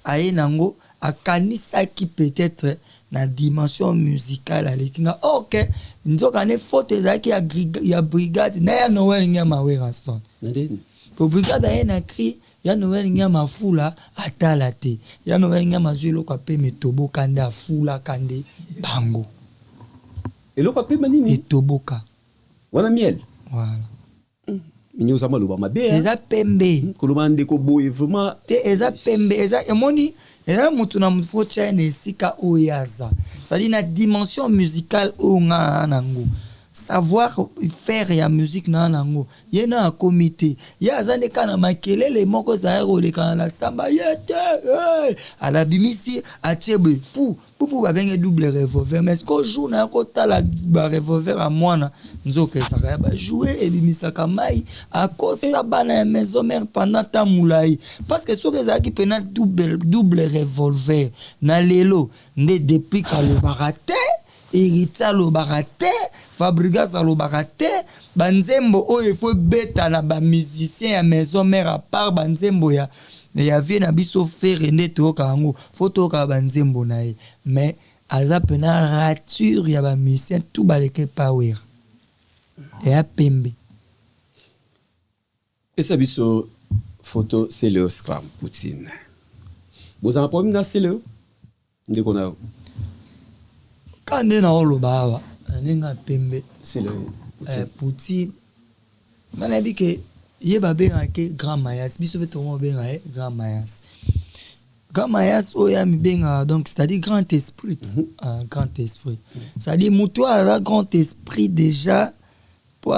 aye nango akanisaki peut-être na dimension musicale aleki nga ok nzoka ne faute ezalaki ya brigade na ya Noel Nyama Weranson po brigade aye na cri ya Noel Nyama fula atala te ya Noel Nyama azwi eloko ape metoboka nde afulaka nde bango eloko ape manini etoboka wana miel voilà minyoza maloba mabe eza pembe koloba ndeko boye vraiment te eza pembe eza emoni eza mutu na mutu fo tia na esika oyo aza c'est-à-dire na dimension musicale oyo nga nango savoir faire ya musique na nango ye na akomi te ye aza nde ka na makelele moko ezalaki kolekana na samba ye te alabimisi atie boye pupu babenge double revolver mais ce jour na kotala barevolver ya mwana nzoka ezaka ya bajoue ebimisaka mai akosa bana ya maison mère pendant temps mulai parce que soki ezalaki mpena double revolver na lelo nde depuis kalobaka te Irita alobaka te Fabrigas alobaka te banzembo oyo efo beta na bamusicien ya maison mère à part banzembo ya vie na biso fere nde toyoka yango fo toyoka banzembo na ye mais aza pena rature ya bamusicien tout baleke power eya pembe esa biso photo Seleo Scram Poutine bozala problème na Seleo ndeko na yo kande na oloba awa ndenge pembe Seleo Poutine ngana bike ye babengaki Grand Mayas biso pe tomo benga Grand Mayas Grand Mayas oya mibenga donc c'est-à-dire grand esprit grand esprit c'est-à-dire mutu a grand esprit déjà pour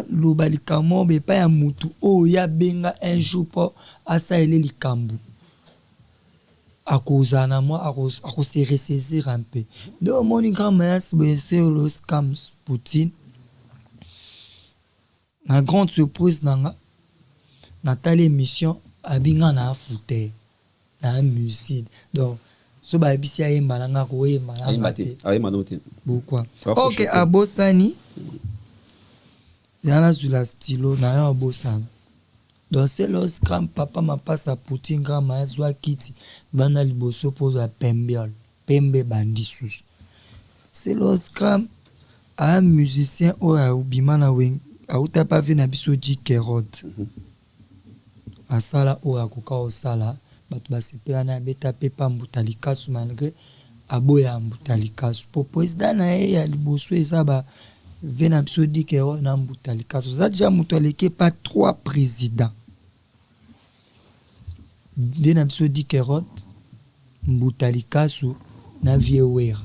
lobalikamo be pa ya mutu oya benga un jour pour asaele likambu akoza na moi akose ressaisir un peu donc mon Grand Mayas c'est le scam Poutine na grande surprise nanga natali émission abinga na fouté na musique donc so ba bisi ayemba nanga ko yemba na te ayemba note pourquoi OK abosani yana zula stylo na yo abosana donc c'est le scram papa ma passe à Poutine Grand Mayas wa kiti vana liboso pose à pembe bandi sous c'est le scram un musicien oya ubima na wing auta pa vi na biso di Kerod asala oyo akoka osala bato basepela na beta pe pa mbuta likasu malgré aboya mbuta likasu po président na ye ya liboso eza ba ve na biso di Kerod na mbuta likasu za déjà moto aleke pa 3 présidents de na biso di Kerod mbuta likasu na viewera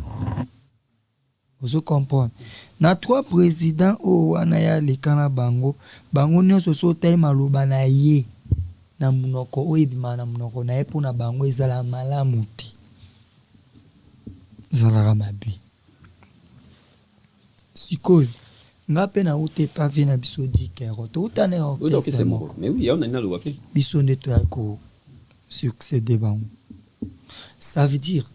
vous comprenez na 3 présidents o wana ya lekana bango nyonso so tayi maloba na ye na munoko o ebima na munoko na ye pona bango ezala malamu te ezalaka mabe sikoyo nga mpe na ute pave na biso dikero toutane orchestre moko mais oui yaona naloba pe biso nde toya ko succéder bango ça veut dire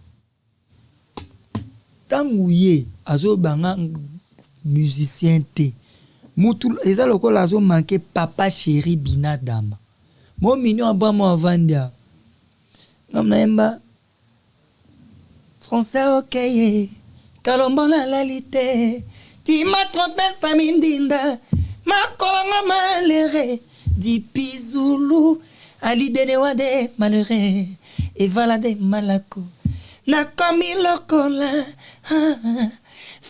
tangu ye azobanga musicien te mutu eza lokola azo manqué papa chéri binadama mo mignon aba mo avandia namna emba français ok kalombo na lalité ti ma trompé samindinda makolanga malere di pizulu ali dene wade malere evala de malako nakomi lokola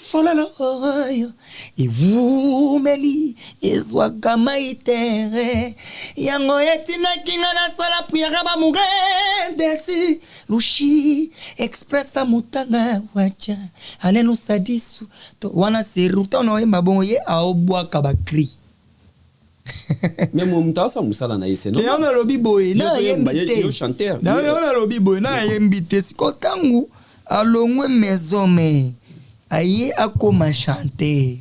folala oyo ewumeli ezwaka maitere yango etinaki nga nasala priere bamuge desi lushi express ta mutanga wacha alenu sadisu to wana seruta onoyemba bongo ye aobwaka bakri même mutasa musala na yese no on a lobi boy na yembite yo chanteur na on a lobi boy na yembite sikotangu alongwe mesome aye akoma chanter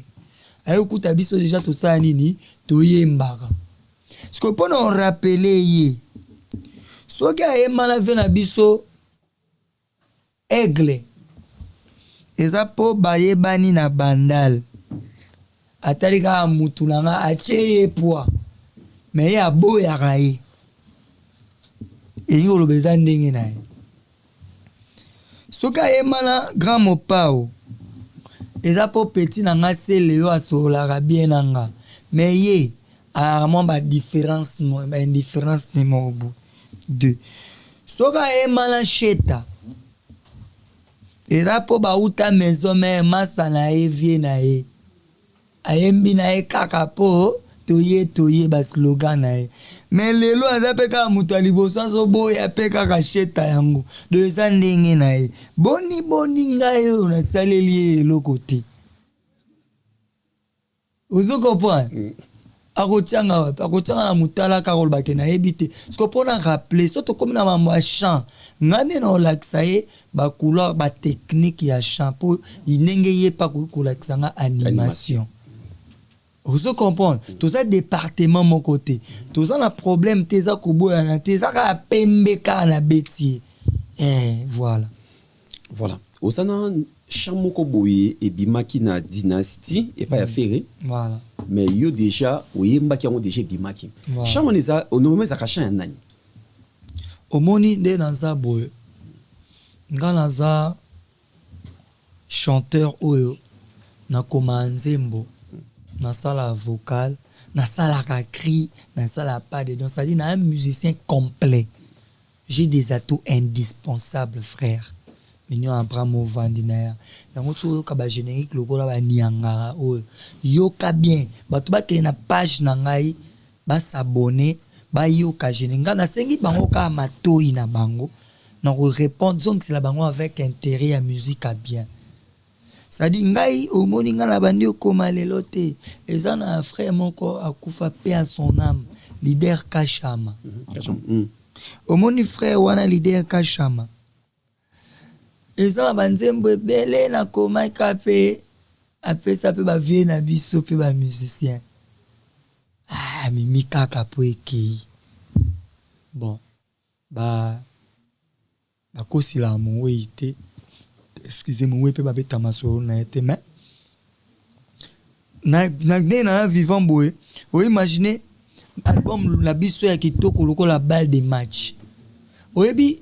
aye okuta biso déjà to sa nini to yembaka siko pona on rappeler ye soki ayemba na ve na biso aigle eza po bayebani na bandal atali kaka mutu nanga atie ye poa me ye aboyaka ye elingi koloba eza ndenge na ye soki ayemba na grand mopao eza po peti nanga sele yo asololaka bien nanga me ye ayaka mwa baindifférence numéro bout 2 soki ayemba na sheta eza po bauta maison me masa na ye vie na ye ayembi na ye kaka po toye baslogan na ye me lelo aza mpe kaka moto ya liboso azoboya mpe kaka sheta yango do eza ndenge na ye boni ngai oyo nasaleli ye eloko te ozokomprendre akotianga wapi akotianga na motala kaka olobake nayebi te siko mpona rappele so tokomi na mambo ya champ ngai nde na olakisa ye bacouleur batechnique ya champ mpo ndenge ye mpa koki kolakisa nga animation ozo comprendre toza département moko te toza na problème te eza koboyana te eza kaka pembe kaka na beti voilà osana champ moko boye ebimaki na dynastie epai ya fere voilà mais yo déjà oyembaki yango déjà ebimaki champ wana eza onomema ezaka champ ya nani omoni nde naza boye nga naza chanteur oyo nakoma nzembo nasala vocal nasalaka cri nasala pas de danse, c'est-à-dire un musicien complet. J'ai des atouts indispensables, frère. Minyo Abramo Vandinaya yango to ka ba générique lokola ba niangara o yoka bien bato ba ke na page na ngai ba s'abonner ba yoka générique na sengi bango ka matoi na bango na répondre donc c'est la bango avec intérêt à musique à bien. Ça dit ngai o moni nga na bandi okoma lelo te eza na frère moko akufa paix à son âme leader Kashama. O moni frère wana leader Kashama eza banzembo ebele na koma kape apesa pe ba vie na biso pe ba musicien mimi kaka po ekei bon ba kosila mo ite excusez-moi pe ba beta masoro na ete mais na vivant boy o imaginer album la biso ya kitoko lokola balle de match oyebi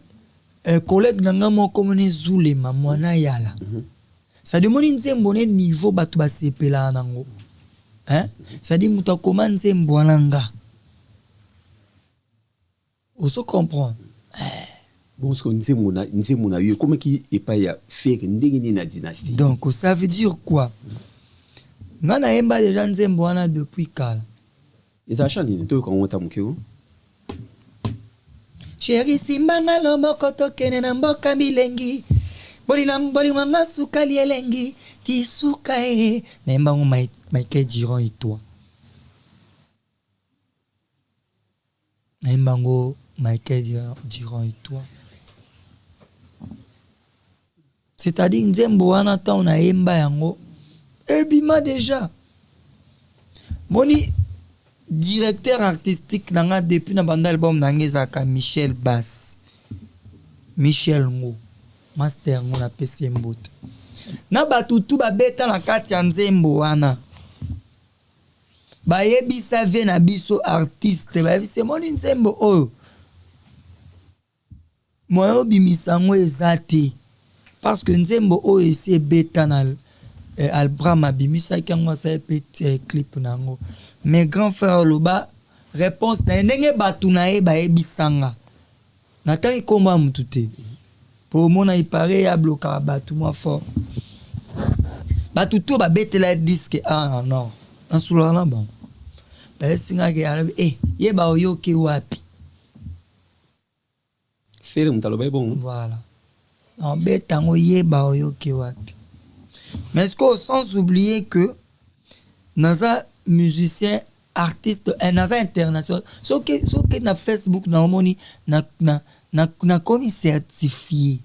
collègue nanga moko moni zulema mwana yala ça demande nzembo ne niveau bato basepela nango hein ça dit muta comment nzembo nanga on se comprend bon ce que nzembo na yo comment qui est pas ya faire ndenge na dynastie donc ça veut dire quoi ngana yemba déjà nzembo wana depuis kala eza chani to ko ngota mukeo Chéri simbanga lomoko tokene na mboka milengi boli mama sukali elengi tisuka nembango Michael Giron et toi nembango Michael Giron et toi c'est-à-dire nzembo wana ta na yemba yango ebima déjà moni directeur artistique nanga depuis na banda album nanga ezaka Michel Bass Michel Ngo master ngo na pesi mbote na batutu babeta na kati ya nzembo wana bayebisa ve na biso artiste bayebisa moni nzembo oyo moyo obimisa ngo eza te parce que nzembo oyo esi ebeta na Albram abimisaki yango asali pe clip nango mais grand frère loba réponse na ndenge batu na ye bayebisanga natangi komba mutu te po mona ipare ya bloka batu mwa fort batuto babetela disque non nasulana bon basingaki alabi yeba oyoki wapi Fere mutaloba bon. Voilà. Non, betango yeba oyoki wapi. Mais est-ce que sans oublier que naza musicien artiste naza international so que na Facebook na omoni na komi certifié.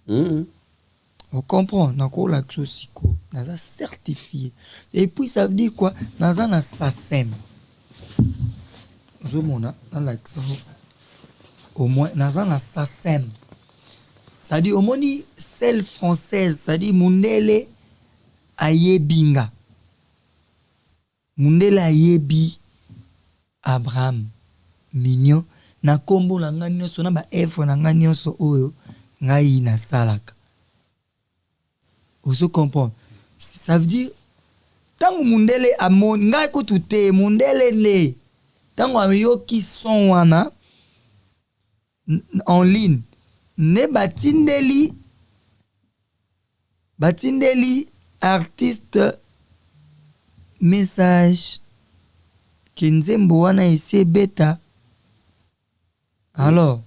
On comprend, na ko la siko naza certifié. Et puis ça veut dire quoi? Naza na SACEM. Zomona na l'accent. Au moins naza na SACEM. Ça dit omoni celle française, ça dit mundele ayebinga. Mundele ayebi Abraham mignon na kombo na nga nyonso na ba effort na nga nyonso oyo ngai na salaka. Vous comprenez? Ça veut dire tango mundele amon ngai ko tuté mundele le tango ayoki son wana en ligne ne batindeli artiste message kinzembo wana ese beta. Alors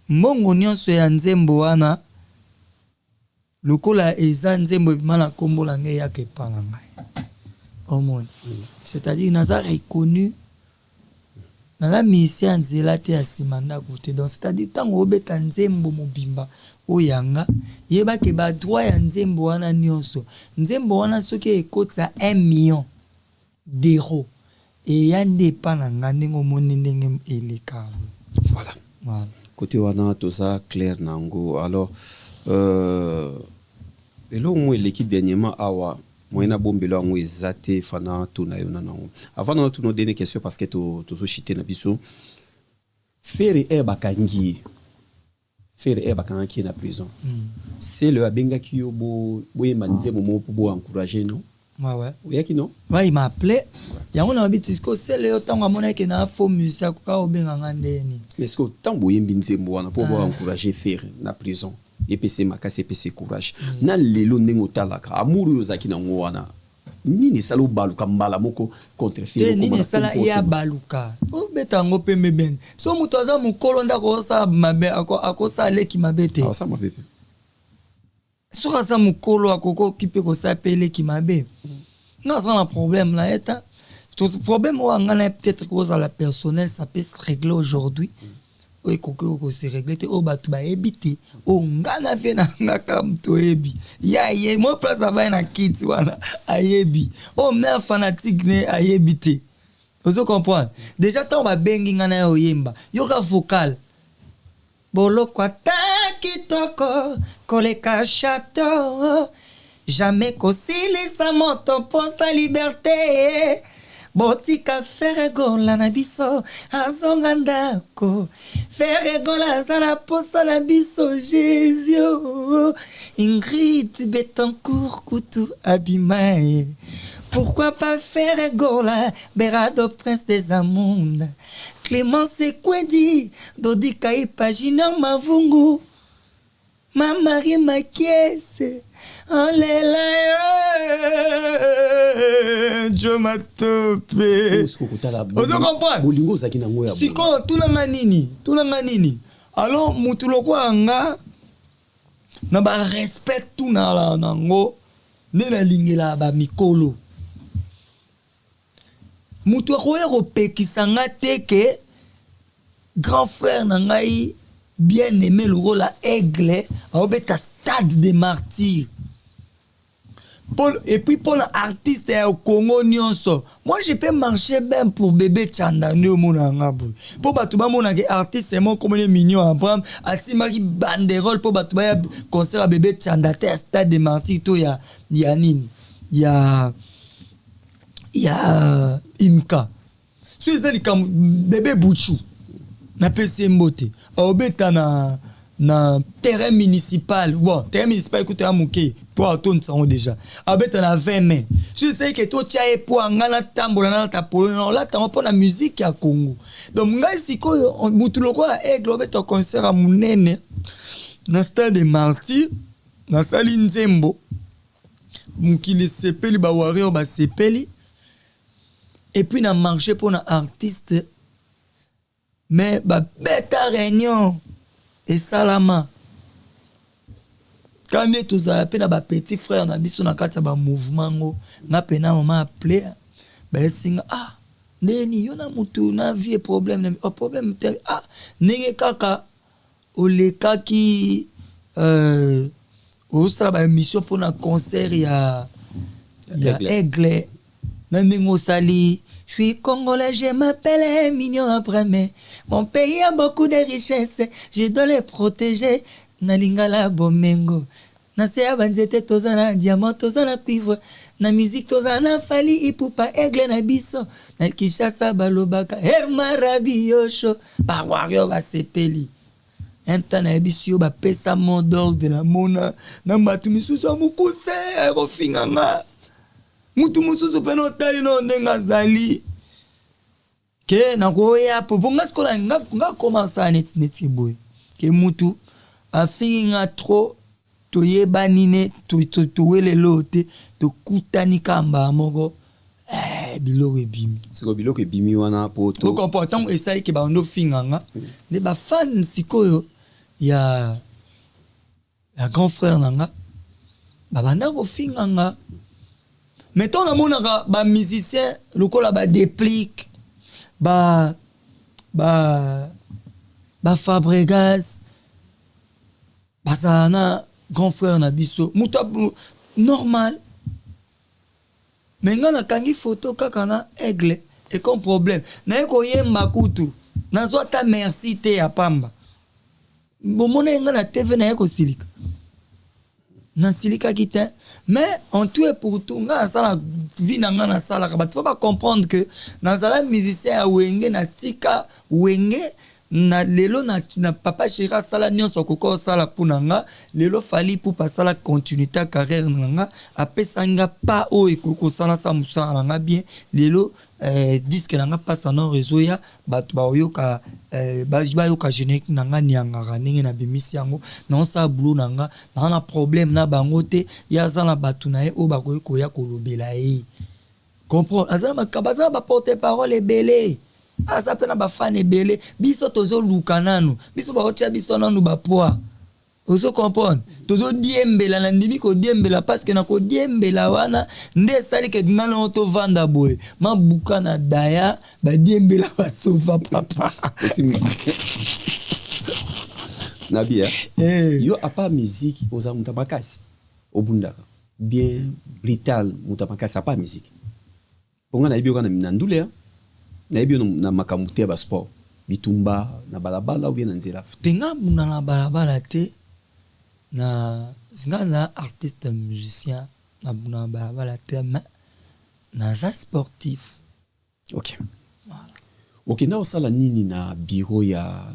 mbongo nyonso ya nzembo wana lokola eza nzembo ebimana kombo la ngai yake epana ngai omoni. C'est-à-dire naza reconnu nala misi ya nzela te ya nsima ndako te. Donc c'est-à-dire ntango obeta nzembo mobimba oyanga yebake badroit ya nzembo wana nyonso. Nzembo wana soki ekotisa 1 million d'euros eya nde epa na nga ndenge omoni ndenge eleka. Voilà. Côté wana toza clair nango. Alors elo mwe l'équipe dernièrement awa moyena bombelo ngo ezate fana tuna yona nango. Avant na tuno dene question parce que to chité na biso. Fere bakangi. Fere bakangi na prison. C'est le abenga ki yo boyemba nzembo mo pour encourager non? Ouais. Oyaki non? Ouais, il m'a appelé. Yango na bitisco c'est le temps amona ke na faux musicien ko obenga ngande ni. Mais est-ce que tant boyembi nzembo wana pour encourager Fere na prison? EPC makasi EPC courage. Na lelo ndenge talaka amour yo zaki na ngwana. Nini salo baluka mbala moko contre Fere ko nini sala ya baluka. O betango pembe ben. So muto aza mukolo ndako sa mabe akosa leki mabete. Ah ça mabe. So aza mukolo akoko kipe ko sa pele ki mabe. Non ça un problème là eta. Tout ce problème ou ngana peut-être cause à la personnel ça peut se régler aujourd'hui. O ko se régler te o batu ba ebité o ngana fe na ngaka mto ebi ya ye mo place ava na kids wana ayebi o mna fanatique ne ayebité. Vous comprenez? Déjà tant ba bengi ngana yo yemba yoka vocal bolo kwa kitoko koleka chateau jamais kosili sa moto pour sa liberté. Botika Ferregola na biso azonga ndako Ferregola zana posa na biso Jésus Ingrid Betancourt Koutou Abimaye. Pourquoi pas Ferregola Berado Prince des Amondes Clémence Kwedi Dodika Ipagina Mavungu Marie Makiese Olela je m'attope. Vous comprenez? Bolingo zaki na ngoya. Siko tunanga nini. Alors mutu lokwa nga na ba respect tuna la nango ne na lingela ba mikolo. Mutu akoya ko pekisanga teke grand frère na ngai bien aimé le rôle à Aigle au beta stade des martyrs. Et puis pour l'artiste au Congo nyonso, moi je peux marcher bien pour bébé Tchanda no mona ngabou. Pour batuba mona ke artiste c'est mon comme les mignon Abraham asimaki banderole pour batuba concert à bébé Tchanda te stade de martyrs to ya nini. Ya Imka. So ezali kam bébé Bouchou. Na PC mbote. Obeta na terrain municipal. Bon, terrain municipal écoute à mouké pour attendre ça déjà. Abeta na 20 mai. Si c'est que toi tu as pour ngana tambola na ta polo là tu pour la musique ya Congo. Donc ngai siko mutu loko Aigle obeta concert à munene na stade de Martyrs na sali Nzembo. mokili sepeli ba warrior ba sepeli et puis na marché pour un artiste mais ba beta réunion et salama quand est tous à peine ba petit frère na biso na kati ba mouvement ngo na pena mama appelé ba singa neni yona mutu na vie problème problème nenge kaka olekaki osala ba émission pour un concert ya Aigle na ndenge osali je suis congolais, je m'appelle Mignon après mais mon pays a beaucoup de richesses, je dois les protéger. Na lingala bomengo na se abanzete tozana diamant tozana cuivre na musique tozana fali ipupa Aigle na biso na Kinshasa balobaka hermarabi yosho ba wario ba sepeli entana biso ba pesa mot d'ordre de la mona na matu misusu mukuse rofinganga mutu mususu peno tali no ndenga zali ke na goya pobonga skola nga commencer neti boy ke mutu afinga trop toyeba nine toyele lote to kutani kamba moko biloko ebimi siko biloko ebimi wana po to comportement esali ke ba ndo finganga ne ba fan sikoyo ya grand frère nanga banda ko finganga mettons na monaka ba musicien lokola ba déplique ba Fabregas basana grand frère na biso muta normal mais nga na kangi photo kaka na Aigle et comme problème na eko yemba kutu na zo ta merci te ya pamba bomona nga na TV na eko silika na silika kite mais en tout et pour tout nga sala vie na nga na sala ka faut pas comprendre que na sala musicien a wenge na tika wenge na lelo na papa Chira sala nyonso koko sala punanga lelo fali pour passer la continuité carrière nanga apesanga pa o ekoko sala sa musala nga bien lelo disque nanga passe na réseau ya batu ba oyoka ba yoka générique nanga nyanga ndenge na bimisi yango na sa blue nanga na problème na bango te ya zana batu na e o ba ko ya kolobela e comprendre azana makabazana ba porter parole ebele asa pena ba fan ebele biso tozo luka nanu biso ba otia biso nanu ba poa ozo comprendre tozo diembela na ndimi ko diembela parce que na ko diembela wana nde sali ke ngana to vanda boy mabuka na daya ba diembela ba sova papa Nabia yo apa musique oza mutabakasi obundaka bien brutal mutabakasi apa musique ponga na ibio kana minandule na ebio na makambo te ba sport bitumba na balabala ou bien na nzela tenga muna na balabala te na zinga na artiste musicien na muna balabala te mais na za sportif ok voilà. Ok na osala nini na bureau ya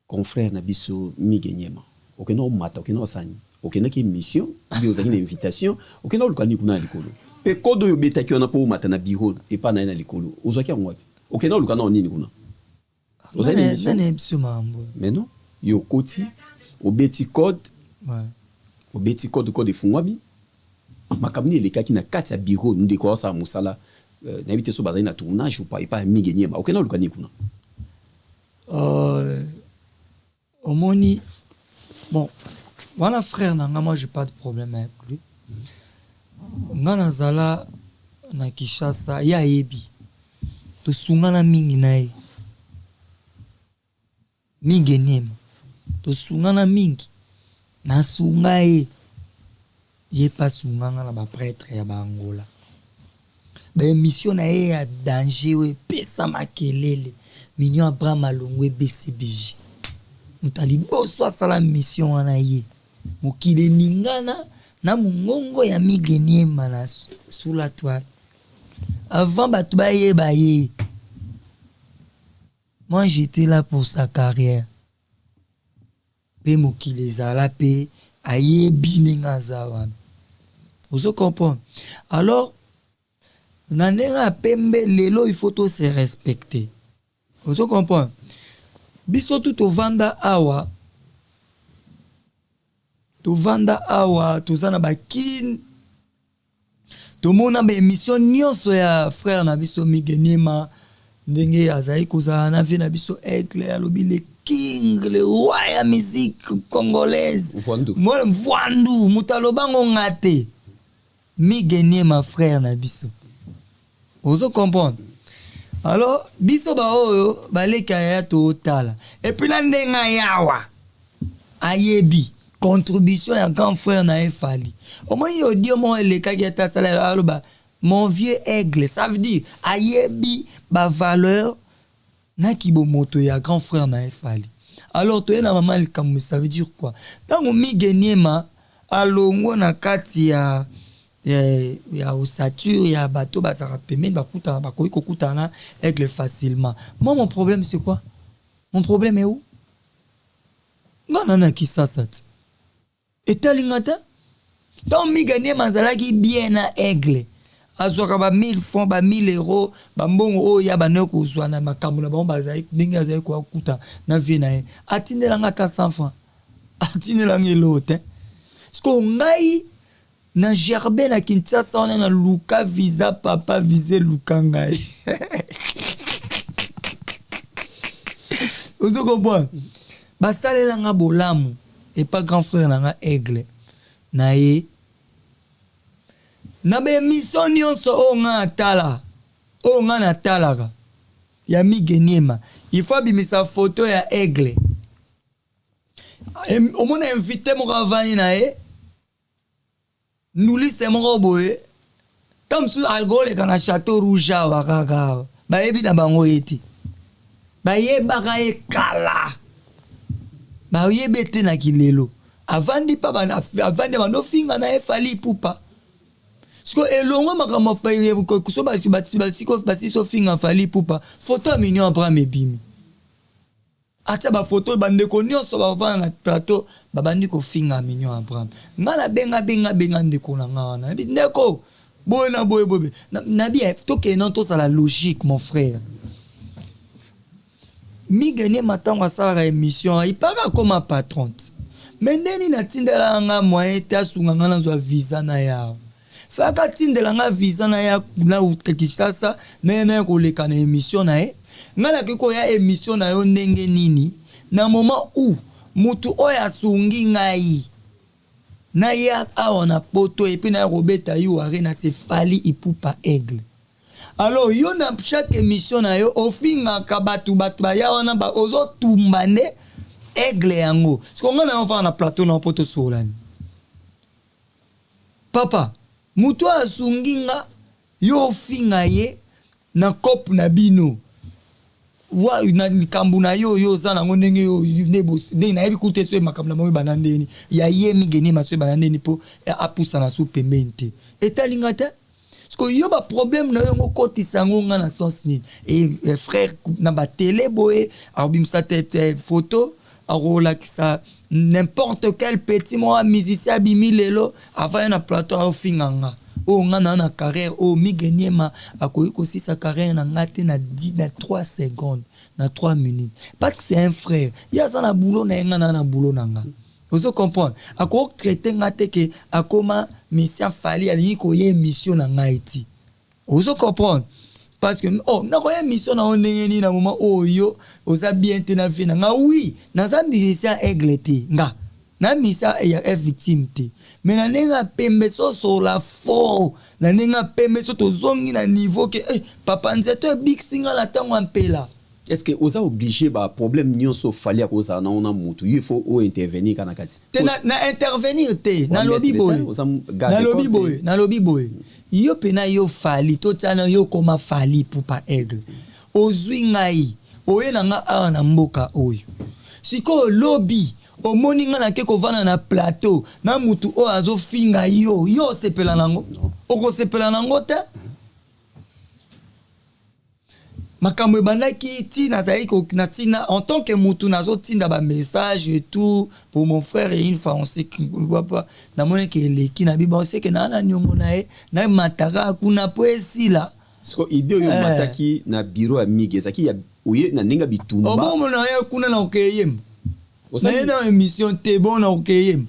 confrère na biso Migenyema ok na mata ok na osani ok na ki mission bi ozaki na invitation ok na lukani kuna likolo pe kodo yo betaki ona po mata na bureau et pas na likolo ozaki ngwapi ok na lukana onini kuna ozali émission mambo mais non yo koti obeti code ouais obeti code fungwami makamni elekaki na kati ya bureau ndeko sa musala na bité so bazali na tournage ou pas Migenyema ok na lukani kuna omoni bon voilà frère nanga moi j'ai pas de problème avec lui nga nazala na Kinshasa ya yebi to sungana mingi nae Migenyema to sungana mingi na sungae ye pas sunganga na ba prêtre ya ba Angola ba émission na ye ya danger we pesa makelele Mignon Abraham Alongwe BCBG mutali boso asala mission wana ye mokile ningana na mungongo ya Migenyema na sous la toile avant batu ba ye moi j'étais là pour sa carrière pe mokile zala pe aye bininga zawana vous comprenez alors nanenga pembe lelo il faut tout se respecter vous comprenez biso tout vanda awa tozana bakin tomona ba émission nyonso ya frère na biso Migenema ndenge azali kozala na vie na biso Aigle alobi le king le roi ya musique congolaise moi Mvandu mutalobango ngate Migenema frère na biso ozo comprendre. Alors biso ba oyo baleka ya to tala et puis na ndenga yawa ayebi contribution ya grand frère na efali au moins yo dio mo le kageta sala aloba mon vieux Aigle, ça veut dire ayebi ba valeur na kibo moto ya grand frère na efali. Alors to na maman likambo ça veut dire quoi? Tango Migenema alongo na kati ya ossature ya bateau bazara pemene bakuta bakoki kokutana Aigle facilement. Moi mon problème c'est quoi? Mon problème est où? Ngana ki sasa. Etalingata donc Migenema zalaki bien na Aigle azwaka ba 1000 francs ba 1000 euros ba mbongo oyo ya banoko kozwa na makambo na bango bazali ndenge azali kokuta na vie na ye atindelanga 400 francs atindelanga elote sko ngai na gerbe na Kinshasa on na luka visa papa vise luka ngai ozo comprendre basalelanga bolamu et pas grand frère nanga Aigle na ye na be mission nyonso o nga tala o nga na talaka ya Migenema il faut bimisa photo ya Aigle o mona invité mo ravani na ye nous liste mo boye comme sur alcool kana château rouge wa kaka ba yebi na bango eti ba yebaka e kala ba yebete na kilelo avandi pa bana avandi bano finga na efali pupa sko elongo makama faye ko so basi so finga fali pupa photo mignon Abraham ebimi ata ba photo bande ko nyonso ba vana na plateau ba bandi ko finga mignon Abraham ngala benga ndeko na ngana ndeko boy na boy na bien to ke non to ça la logique mon frère Migenema tango sala émission il para comme patron mais ndeni na tindela nga moyen ta sunga ngana zo visa na ya faka tindela nga visa na ya na utekishasa na koleka na émission na ye ngala kiko ya émission na yo ndenge nini na moment où mutu oya sungi ngai na ya awa na poto et puis na robeta yo arena se fali ipupa Aigle. Alors yo na chaque émission na yo ofinga kabatu ya wana ba ozo tumbane Aigle yango parce qu'on a on na plateau na poto solani papa mutu asunginga yo finga ye na kop na bino wa na likambu na yo za na ndenge yo ndenge na yebi kute so makambu na mo banandeni ya ye Migenema so banandeni po apusa na soupe mente etalingata parce que yo ba problème na yo ngokoti sango nga na sens ni et frère na ba télé boye abim sa tête photo arola qui ça n'importe quel petit moi musicien bimi lelo avant na plateau au finganga o ngana na carrière o Migenema akoyi kosi sa carrière na ngate na 10 na 3 secondes na 3 minutes parce que c'est un frère ya ça na boulot na ngana na boulot nanga vous comprenez ako traiter ngate ke akoma mission fali ali ko ye mission na ngaiti vous comprenez parce que oh na ko ye mission na ondenge ni na moment oyo oza bien te na vie na oui na za musicien Aigle te nga na misa ya victime te mais na nenga pembe so la fort na nenga pembe so to zongi na niveau que papa nzeto big singa la tango ampela est-ce que oza obligé ba problème nyonso fali à cause na ona mutu il faut intervenir kana kati te na intervenir te na lobby boy na lobby boy yo pena yo fali to tana yo koma fali pour pa Aigle ozwi ngai oye na nga a na mboka oyo siko lobby o moninga na ke ko vana na plateau na mutu o azo finga yo sepela nango o ko sepela nango te makambo bandaki ti na zaï ko na tina en tant que mutu nazo tinda ba message et tout pour mon frère et une fois on sait que papa na mona ke leki na biba on sait que na nyongo na e na mataka kuna poesi la siko idée yo mataki na bureau amige zaki ya oye na ninga bitumba o bon na ya kuna na okeyem na émission te bon na okeyem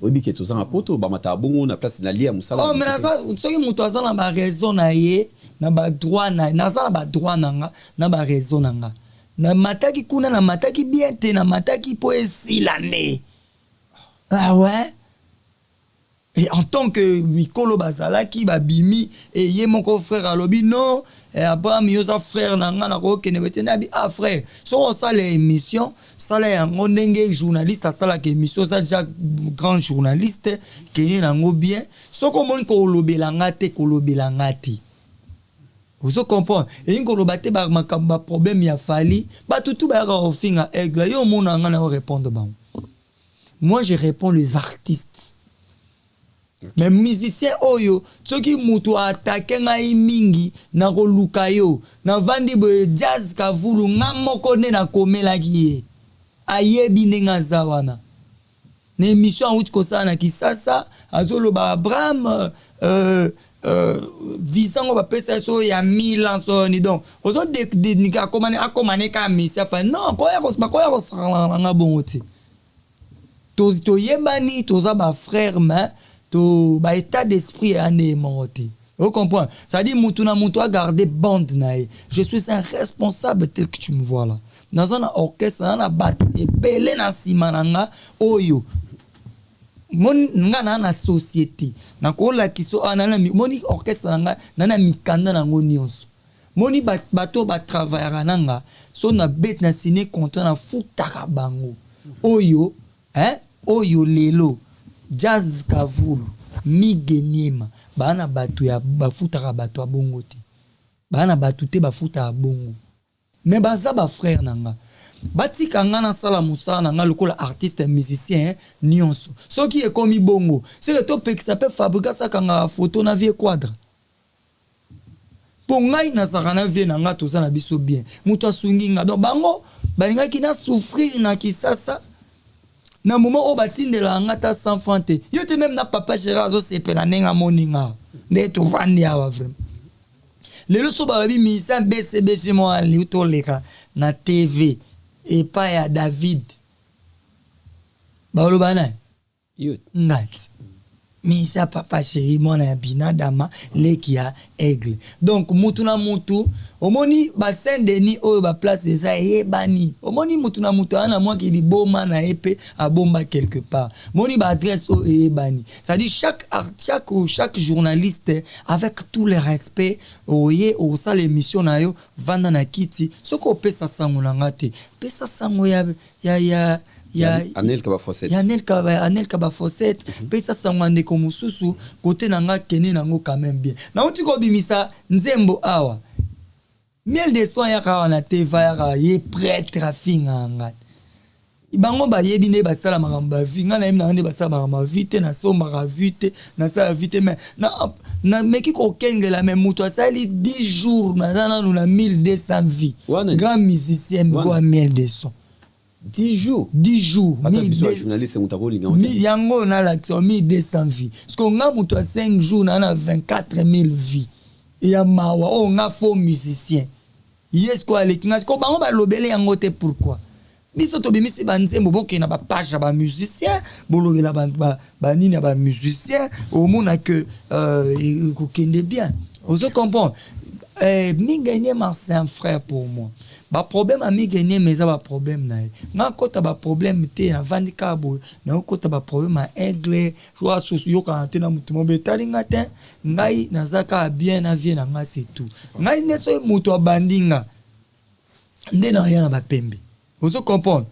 oyebi ke toza na poto bamata bongo na place na lia musala. Oh mais naza soki moto aza na ba raison na ye na ba droit na naza na ba droit nanga na ba raison nanga na mataki kuna na mataki bien te na mataki po esila ne. Ah ouais. Et en tant que Mikolo Bazalaki babimi et yé mon frère alobi non et après miosa frère nanga na ko kene betena bi ah frère so on ça les émissions ça les ngonenge journaliste ça la émission ça déjà grand journaliste kene nango bien so ko mon ko lobelanga te ko lobelanga ti. Vous comprenez et une kolobate ba makamba problème ya fali ba tutu ba ra ofinga aigle yo mon nanga na répondre ba. Moi je réponds les artistes. Mais musicien oyo soki mutu attaquer ngai mingi na koluka yo na vandi bo jazz kavulu nga moko ne na komela ki ayebi nenga zawana na émission en ko sana ki sasa azolo ba Abraham visango ba pesa so ya 1000 ans so ni donc ozo de ni ka komane ka misia fa non koya ko sala nga bongoti to yebani to za ba frère mais to ba état d'esprit ane monté. Vous comprenez? Ça dit mutuna mutu a garder bande nae. Je suis un responsable tel que tu me vois là. Dans un orchestre na bat et belé na simananga oyo. Mon nga na société. Na ko la kiso anana moni orchestre nga na mikanda na ngonions. Moni bato ba travailler nanga so na bet na ciné content na futaka bango. Oyo, hein? Oyo lelo. Jazz kavulu migeniema bana batu ya bafutaka batu ya bongo te bana batu te bafuta ya bongo mais baza ba frère nanga batika nga na sala musala nanga lokola artiste musicien nyonso soki ekomi bongo c'est to pekisa pe fabriquer ça kanga photo na vie quadre po ngai na sakana vie nanga to za na biso bien muto asungi nga donc bango balinga ki na souffrir na kisasa na moment au batindela ngata sans fante yo te même na papa Gérard zo sepela nenga moninga ne to vandi awa vraiment lelo so ba bi misa BCB chez moi li to leka na TV et pas ya David ba lo bana Yo ngat misa papa chéri mona bina dama lekia aigle donc mutu na mutu omoni ba Saint-Denis oyo ba place eza yebani omoni mutu na mutu ana moi ki di boma na épée a bomba quelque part moni ba adresse o yebani ça dit chaque journaliste avec tout le respect oye o ça l'émission na yo vanda na kiti soko pesa sango na ngate pesa sango ya Anel Kaba Fawcett. Anel Kaba Fawcett. Pesa sangwande ko mususu côté nanga kene nango quand même bien. Na uti ko bimisa nzembo awa. Miel de son ya ka na TV ya ye prêtre afinga ngat. Ibango ba yebi ne ba sala maramba vinga na imna ne ba sala maramba vite na somba ra vite na sa vite mais na meki ko kengela même muto asali 10 jours na nous na 1200 vies. Grand musicien go miel de son. 10 jours. 10 jours. Journaliste yango na l'action 1200 vies. Parce qu'on a muto 5 jours na 24 000 vies. Et ya mawa on a faux musicien. Yes ko alek ngas ko bango ba lobele yango te pourquoi? Biso to bimisi banzembo boke na ba page ba musicien, bolobela ba nini ba musicien, au mona que ko kende bien. Vous comprenez? Miganye c'est un frère pour moi. Ba problème à Miganye mais ça ba problème na. Na kota ba problème te na vandika bo, na kota ba problème à aigle, soit socio ka antena mutu mo betali ngate, ngai nazaka bien na vie na nga c'est tout. Ngai neso mutu abandinga. Ndena ya na ba pembe. Vous comprenez?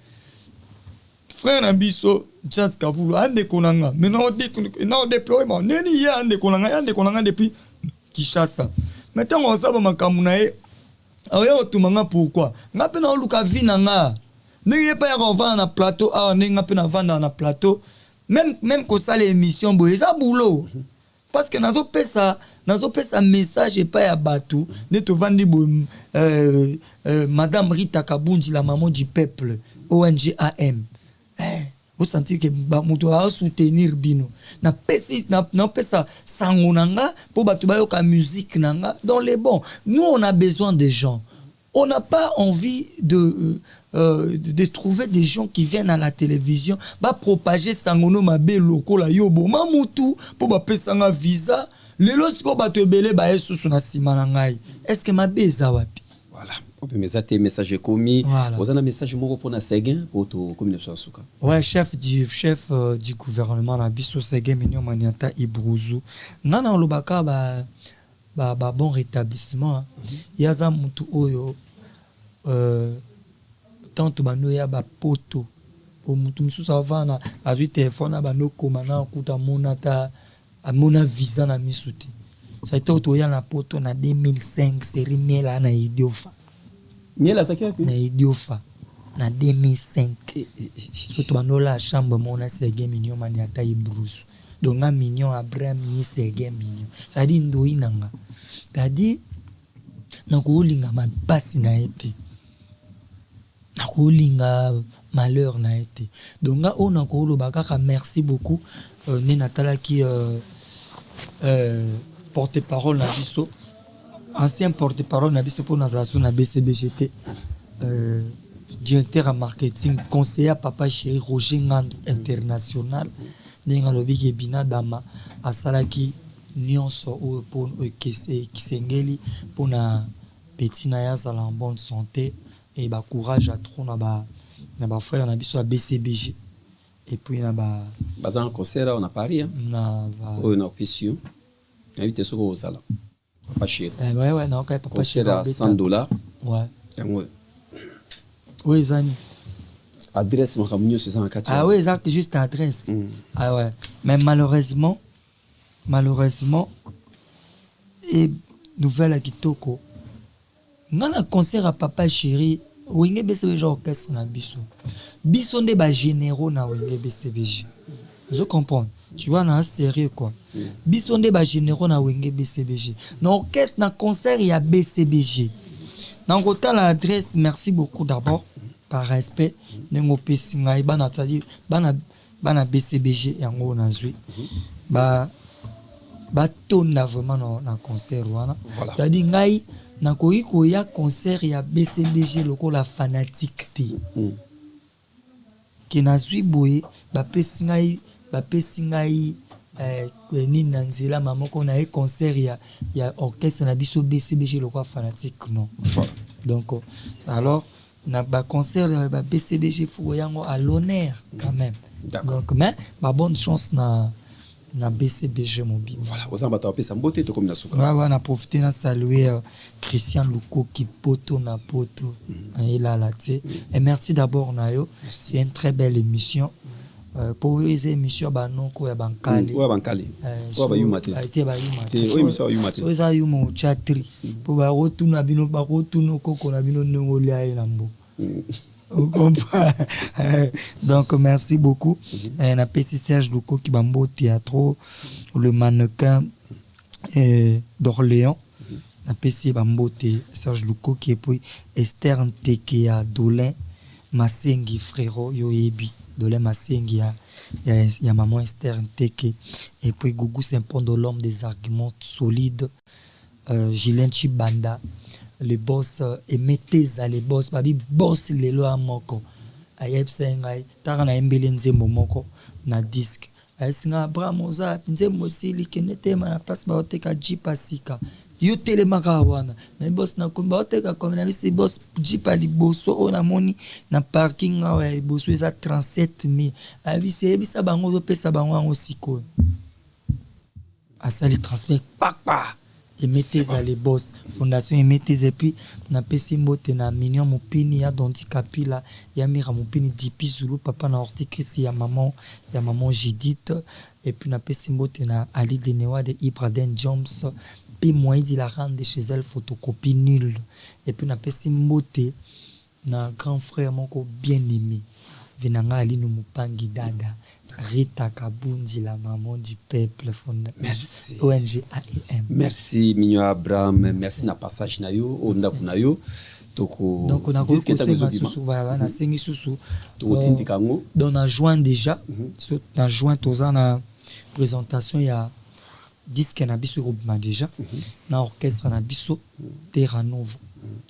Frère na biso Jazz Kavulu ande konanga, mais na déploiement neni ya ande konanga depuis Kinshasa. Maintenant on sait makambu na ye oya otumanga pourquoi nga pe na luka vi na nga ndenge pa ya vendre na plateau ah nga pe na vendre na plateau même ko sala émission boye ça boulot parce que nazo pesa message pa ya batu ne to vandi bo madame Rita Kabunji la maman du peuple ONG AM vous sentez que mutu va soutenir bino na pesa sango nanga pour batu ba yoka musique nanga dans les bons nous on a besoin des gens On n'a pas envie de trouver des gens qui viennent à la télévision, bah propager sangono mabe loko la yobo mamutu pour ba pesanga visa. Lelo siko ba te belé ba esusu na sima na ngai. Est-ce que mabe za wapi? Voilà. Mais ça, message commis. Voilà. Vous avez un message pour na Séguin pour to communication suka. Ouais, chef du gouvernement na biso Séguin Minyo Maniata Ibruzu. Nana lobaka ba bon rétablissement. Yaza mutu oyo tant bano ya ba poto. O mutu mususu avana azwi téléphone ba no komana kuta monata amona visa na misuti. Ça a été autoya na poto na 2005 série Mela na Idiofa. Mela sakia Na Idiofa na 2005. Surtout banola chambre mona Séguin Minyo Maniata Ibruzu. Donc un mignon Abraham yi Séguin Minyo. Ça dit ndoi nanga. Ça dit na kolinga mabasi na été. Na kolinga malheur na été. Donc nga on ko bakaka merci beaucoup ne Natala qui porte-parole na biso. Ancien porte-parole na biso pour nazasu na BCBGT. Directeur en marketing, conseiller à Papa Chéri Roger Ngand International. Nenga lobi ke bina dama asalaki nyonso o pour kisengeli pour na petit na ya sala en bonne santé et ba courage à trop na ba frère na biso à BCBG et puis na ba bazan concert on a Paris na o na option invité soko au sala Papa Chéri ouais na ka Papa Chéri à $100 ouais yango oui zani adresse makamunyo 604. Ah oui, exact, juste adresse. Ah ouais. Mais malheureusement, et nouvelle à Kitoko, ngana concert à Papa Chéri, Wenge BCBG orchestre na biso. Biso nde ba généraux na Wenge BCBG. Je comprends. Tu vois, na sérieux quoi. Biso nde ba généraux na Wenge BCBG. Na orchestre na concert ya BCBG. Na ngota la adresse, merci beaucoup d'abord. Par respect, nengo pesinga bana tadi bana BCBG yango nazwi ba tonda vraiment na concert wana tadi ngai na koiko ya concert ya BCBG lokola fanatique ti ki nazwi boye ba pesinga ni nanzela mamoko na concert ya orchestre na biso BCBG lokola fanatique non donc alors na ba concert ba BCBG Fugoyango à l'honneur quand même. Donc mais ma bonne chance na BCBG mobile. Voilà, aux ambassadeurs ça mbote to comme na suka. Ouais, on a profité na saluer Christian Luko qui poto na poto. Il a la té. Et merci d'abord Nayo. C'est une très belle émission. Pour les émissions banoko ya bankali. Ouais bankali. Quoi ba yumate. Aité ba yumate. Oui, émission yumate. So za yumo chatri. Pour ba rotuna bino ba rotuno koko na bino ngoli ay lambo. Vous comprenez? Donc merci beaucoup. On a PC Serge Luko qui bambo théâtre, le mannequin d'Orléans. On a PC bambo Serge Luko qui est puis Esther Ntekea Dolin Masengi frérot Yoebi. Dolin Masengi il y a maman Esther Nteke et puis Gougou Saint-Pond l'homme des arguments solides. Gilin Chibanda les boss emeteza les boss babi boss lelo amoko ayepsa ngai taka na embele nzembo moko na disque asinga bramoza nzembo sili kenetema na passe ba oteka jipa sika yo telemaka wana na boss na komba oteka comme na bisi boss jipa liboso ona moni na parking awa liboso eza 37000 abisi ebisa bango zo pesa bango ngo siko asali transfert papa emettez à les boss fondation emettez et puis na pesi mbote na mignon mopini ya donti kapila ya mira mopini dipi zulu papa na horticulture ya maman Judith et puis na pesi mbote na Ali Denewa de Ibraden Jones puis moi dit la rendre chez elle photocopie nulle et puis na pesi mbote na grand frère moko bien aimé venanga Ali Numupangi dada Rita Kabundi, la maman du peuple fondateur. Merci. ONG AEM. Merci Mignon Abraham, merci na passage na yo, onda kunayo. Donc on a dit que na sengi susu. Donc on juin déjà, dans juin toza na présentation ya disque na biso groupement déjà, na orchestre na biso Terra Novo.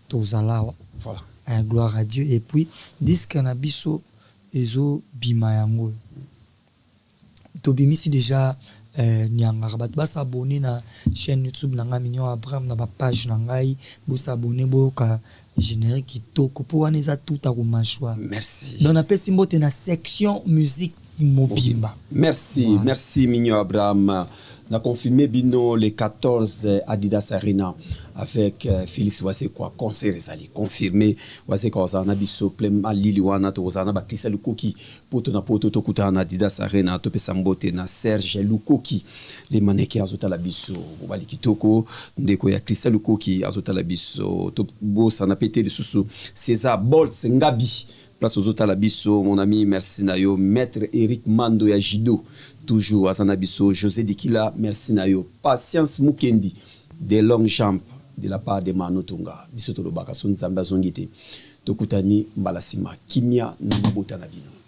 tozala wa. Voilà. Gloire à Dieu. Et puis, disque na biso ezo bima yango. Tobimisi déjà nyangara bato ba s'abonner na chaîne YouTube na Mignon Abraham na ba page na ngai bo s'abonner bo ka générique kitoko po wana eza tout à machwa. Merci. Donc na pesi mbote na section musique mobimba. Merci, voilà. Merci Mignon Abraham. On a confirmé Bino le 14 Adidas Arena avec Félix Wasekwa, concert Ezali, confirmé Wasekwa Ozana Biso, Plema Liliwana, Ozana Bakrisa Lukoki, Poto na Poto Tokuta na Adidas Arena, Tope Sambote na Serge Lukoki, les mannequins Azota la Biso, Wali Kitoko, Ndeko ya Krisa Lukoki, Azota la Biso, Tobo Sanapete de Susu, César Bolt, Ngabi. Place aux autres à la biso, mon ami, merci Nayo, Maître Eric Mando ya Jido, toujours à Zanabiso, José Dikila, merci Nayo, Patience Mukendi, des longues jambes de la part de Mano Tonga, Biso Tolobaka, Son Zamba Zongite, Tokutani Mbalasima, Kimia Nambota Nabino.